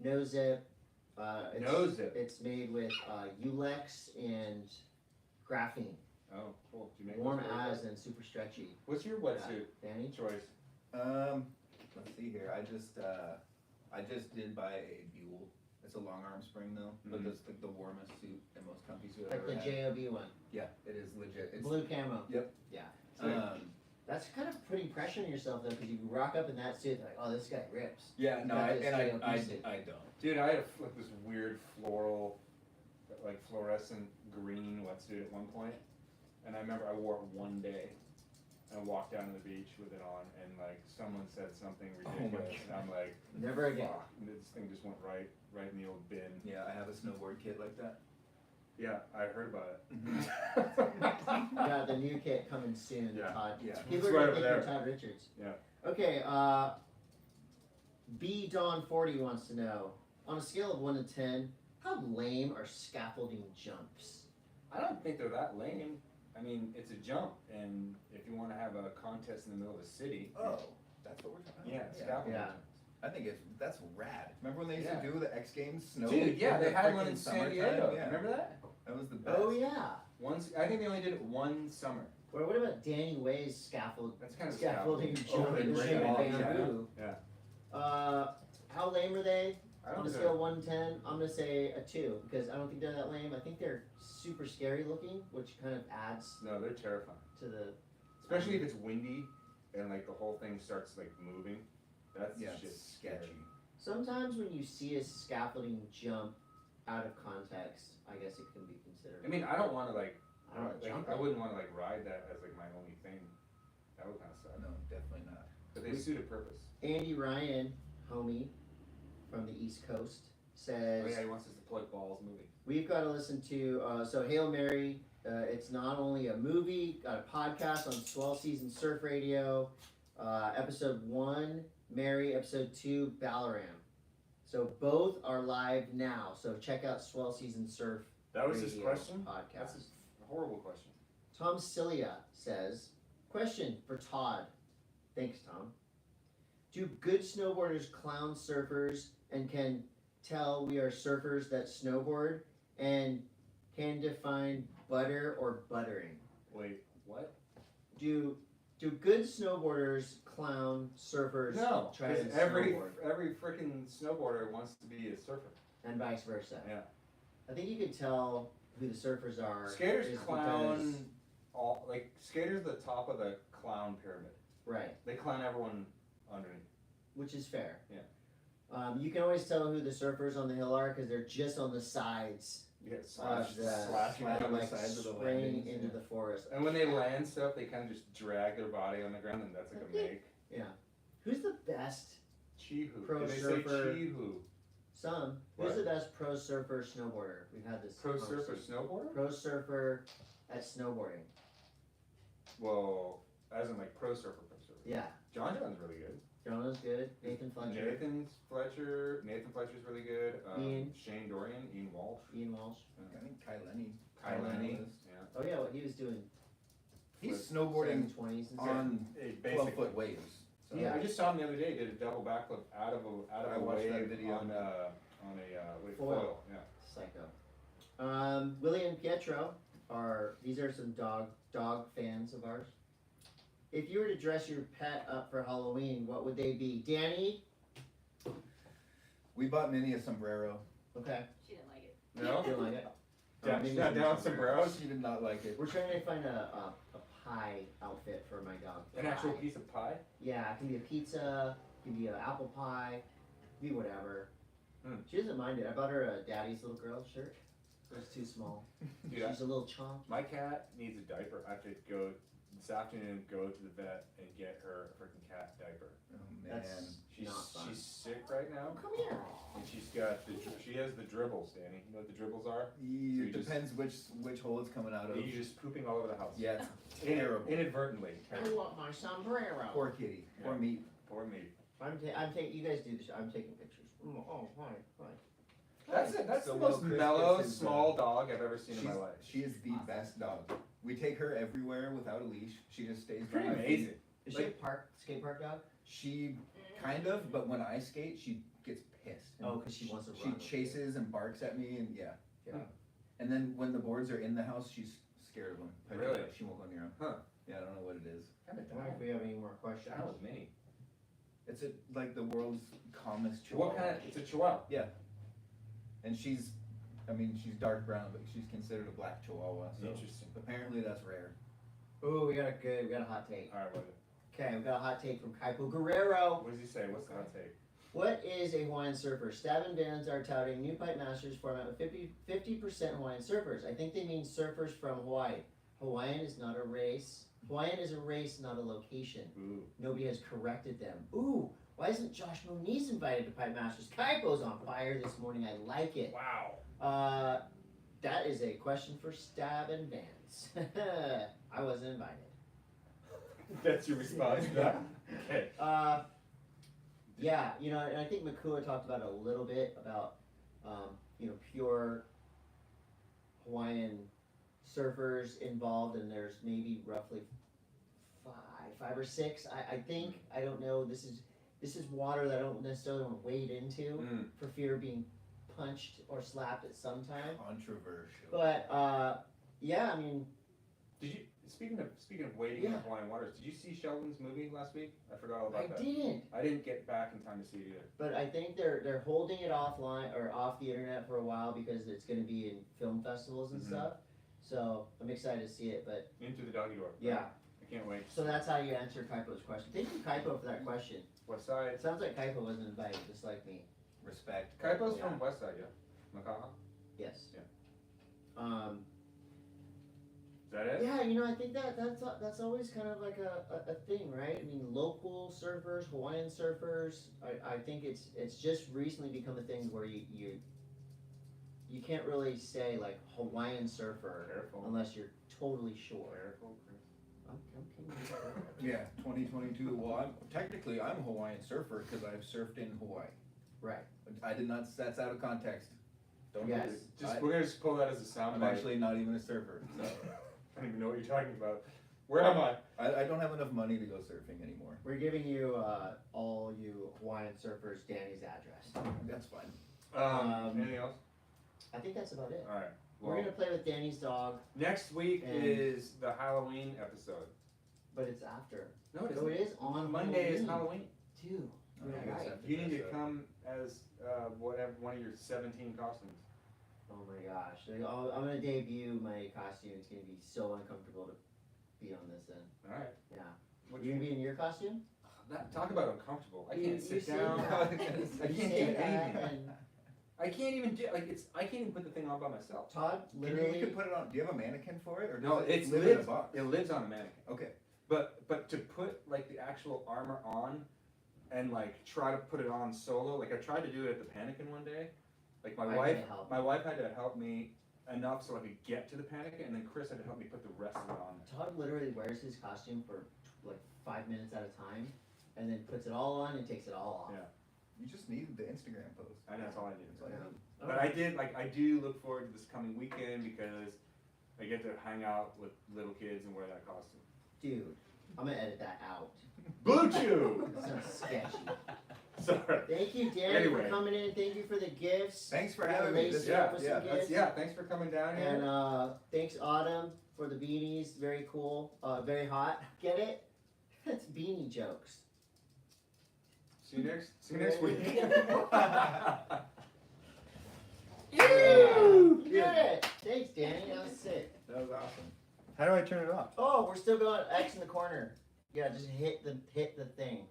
no zip. No zip. It's made with Ulex and graphene. Oh, cool. Do you make Warm those as and super stretchy. What's your wetsuit Danny? choice? Let's see here. I just did buy a Buell. It's a long arm spring though, but Mhm. it's like the warmest suit and most comfy suit I've Like ever the had. JOB one. Yeah, it is legit. It's Blue camo. Yep. Yeah. That's That's kind of putting pressure on yourself though, because you rock up in that suit, they're like, oh, this guy rips. yeah. No, Got I, this and JOB I suit. don't. Dude, I had like this weird floral, like fluorescent green wetsuit at one point, and I remember I wore it one day, and I walked down to the beach with it on, and like someone said something Oh my ridiculous, and I'm like, Never again. fuck, and this thing just went right in the old bin. Yeah, I have a snowboard kit like that. Yeah, I heard about it. Got the new kit coming soon, Yeah. Todd. Yeah. People It's are right gonna over think you're there. Todd Richards. Yeah. Okay, B Dawn 40 wants to know, on a scale of 1 to 10, how lame are scaffolding jumps? I don't think they're that lame. I mean, it's a jump, and if you want to have a contest in the middle of a city, Oh, that's what we're talking yeah, about. scaffolding Yeah. jumps. I think that's rad. Remember when they used Yeah. to do the X Games snow? Dude, yeah, in they the had one frickin' in San summertime? Diego. Yeah, Remember that? that was the best. Oh yeah. Once, I think they only did it one summer. Or what about Danny Way's scaffolding That's jump Oh, in they the shape bring of it all, bamboo? yeah. How lame are they? I On a don't scale of 1 to 10, I'm gonna say a 2 because I don't think they're that lame. I think they're super scary looking, which kind of adds No, they're terrifying. to the. Especially if it's windy and like the whole thing starts like moving. That's Yeah, just it's sketchy. Sometimes when you see a scaffolding jump out of context, I guess it can be considered. I mean, I don't want to like. I don't wanna jump I it. wouldn't want to like ride that as like my only thing. That would kind of suck. No, definitely not. But they suit a purpose. Andy Ryan, homie from the East Coast, says Oh yeah, he wants us to plug balls movie. we've got to listen to. So Hail Mary. It's not only a movie, got a podcast on Swell Season Surf Radio. Episode 1, Mary. Episode 2, Ballaram. So both are live now. So check out Swell Season Surf That was his Radio question. podcast. That's a horrible question. Tom Cilia says, question for Todd. Thanks, Tom. Do good snowboarders clown surfers and can tell we are surfers that snowboard and can define butter or buttering? Wait, what? Do good snowboarders clown surfers No, try to because every snowboard freaking snowboarder wants to be a surfer. and vice versa? Yeah. I think you can tell who the surfers are. Skaters is clown because- all like skaters the top of the clown pyramid. right. They clown everyone underneath. Which is fair. Yeah. You can always tell who the surfers on the hill are because they're just on the sides You get of slashing kind of on the like sides of the spraying landings, into yeah. the forest. And when they land stuff, they kind of just drag their body on the ground, and that's like a make. Who's the best Chihu. Pro Did they surfer. say Chihu? Who's What? the best pro surfer snowboarder? We've had this Pro surfer conversation. snowboarder? Pro surfer at snowboarding. Well, as in like pro surfer. Yeah. John's really good. Jonah's good. Nathan Fletcher. Nathan Fletcher's really good. Ian. Shane Dorian, Ian Walsh, Ian Walsh. I think Kai Lenny. Kai Lenny. is. Yeah. Oh yeah, what he was doing. He's snowboarding 20s and stuff. on Hey, 12-foot waves. So Yeah, I just saw him the other day. Did a double backflip out of I a watched wave that video. on a Foil. foil. Yeah. Psycho. Willie and Pietro these are some dog fans of ours. If you were to dress your pet up for Halloween, what would they be? Danny? we bought Minnie a sombrero. Okay. She didn't like it. No. Feel like it. Down, Maybe not some down sombreros. sombreros. She did not like it. We're trying to find a pie outfit for my dog. An actual Pie. piece of pie. Yeah, it can be a pizza, it can be an apple pie, it can be whatever. Hmm. She doesn't mind it. I bought her a Daddy's Little Girl shirt. It was too small. Dude, She's a little chomp. my cat needs a diaper. I have to go this afternoon. Go to the vet and get her a freaking cat diaper. Oh man. That's She's not fun. she's sick right now, Come here. and she has the dribbles, Danny. You know what the dribbles are? You, you just- depends which hole it's coming out of. You're just pooping all over the house. Yeah, it's terrible. Inadvertently. I want my sombrero. Poor kitty. Poor Yeah. meat. Poor me. I'm taking. You guys do this. I'm taking pictures. Oh, hi. That's it. That's So the while most Chris mellow, gets his, small dog I've ever seen in my life. She is the best dog. We take her everywhere without a leash. She just stays Pretty by my feet. amazing. Is she a skate park dog? She kind of, but when I skate, she gets pissed. Oh, because she wants to She run. with chases and barks at me, and yeah. Yeah. And then when the boards are in the house, she's scared of them. Really? She won't go near them. Huh. Yeah, I don't know what it is. Kind of I wonder if we have any more questions. That was mini. It's like the world's calmest What chihuahua. kind of? It's a chihuahua. And she's dark brown, but she's considered a black chihuahua. So Interesting. apparently that's rare. Ooh, we got a hot take. All right. What, Okay, we got a hot take from Kaipo Guerrero. what does he say? What's the hot take? What is a Hawaiian surfer? Stab and Vans are touting new Pipe Masters format with 50% Hawaiian surfers. I think they mean surfers from Hawaii. Hawaiian is not a race. Hawaiian is a race, not a location. Ooh. Nobody has corrected them. Ooh, why isn't Josh Moniz invited to Pipe Masters? Kaipo's on fire this morning. I like it. Wow. That is a question for Stab and Vans. I wasn't invited. That's your response to that? Okay. Yeah, and I think Makua talked about it a little bit about, pure Hawaiian surfers involved, and there's maybe roughly five or six. I think, I don't know. This is water that I don't necessarily want to wade into Mm. for fear of being punched or slapped at some time. Controversial. But yeah, I mean, speaking of waiting in the Hawaiian waters, did you see Sheldon's movie last week? I forgot all about that. I didn't get back in time to see it either. But I think they're holding it offline or off the internet for a while because it's going to be in film festivals and stuff. So I'm excited to see it. But Into the Doggy Door. yeah, I can't wait. so that's how you answer Kaipo's question. Thank you, Kaipo, for that question. What side? It sounds like Kaipo wasn't invited, just like me. Respect. Kaipo's from West Side, yeah. Makaha. Yes. Yeah. Is that it? Yeah, you know, I think that's always kind of like a thing, right? I mean, local surfers, Hawaiian surfers. I think it's just recently become a thing where you can't really say like Hawaiian surfer unless you're totally sure. Careful, Chris. I'm Yeah, 2022. Well, technically I'm a Hawaiian surfer because I've surfed in Hawaii. Right. I did not. That's out of context. Don't Yes. do it. We're gonna just pull that as a sound I'm bite. actually not even a surfer, so I don't even know what you're talking about. Where am I? I don't have enough money to go surfing anymore. We're giving you all you Hawaiian surfers Danny's address. That's fine. Anything else? I think that's about it. All right. We're Well, gonna play with Danny's dog, next week And- is the Halloween episode. but it's after. No, it So isn't. it is on Monday is Halloween. Halloween. Dude, Oh, you're I guess right. that's- You need to come as whatever one of your 17 costumes. Oh my gosh. I'm gonna debut my costume. It's gonna be so uncomfortable to be on this end. All right. Yeah. What You gonna be in your costume? talk about uncomfortable. I You- can't you sit say down. that. I You can't say do that, anything. and I can't even do I can't even put the thing on by myself. Todd You literally. can put it on. Do you have a mannequin for it, or does No, it it's live in a lives. box? It lives on a mannequin. Okay. But to put like the actual armor on and like try to put it on solo, like I tried to do it at the Pannikin one day. Like I can't help. my wife had to help me enough so I could get to the Pannikin, and then Chris had to help me put the rest of it on. Todd literally wears his costume for like 5 minutes at a time, and then puts it all on and takes it all off. Yeah. You just need the Instagram post. And that's all I did. That's all you need. But I do look forward to this coming weekend because I get to hang out with little kids and wear that costume. Dude, I'm gonna edit that out. Blue Chew! That sounds sketchy. Sorry. Thank you, Danny, Anyway. for coming in. Thank you for the gifts. Thanks for Yeah, having me. lace This- it up with some gifts. Thanks for coming down here. And thanks, Autumn, for the beanies. Very cool. Very hot. Get it? That's beanie jokes. See you next week. You did it. Thanks, Danny. That was sick. That was awesome. How do I turn it off? Oh, we're still going X in the corner. Yeah, just hit the thing.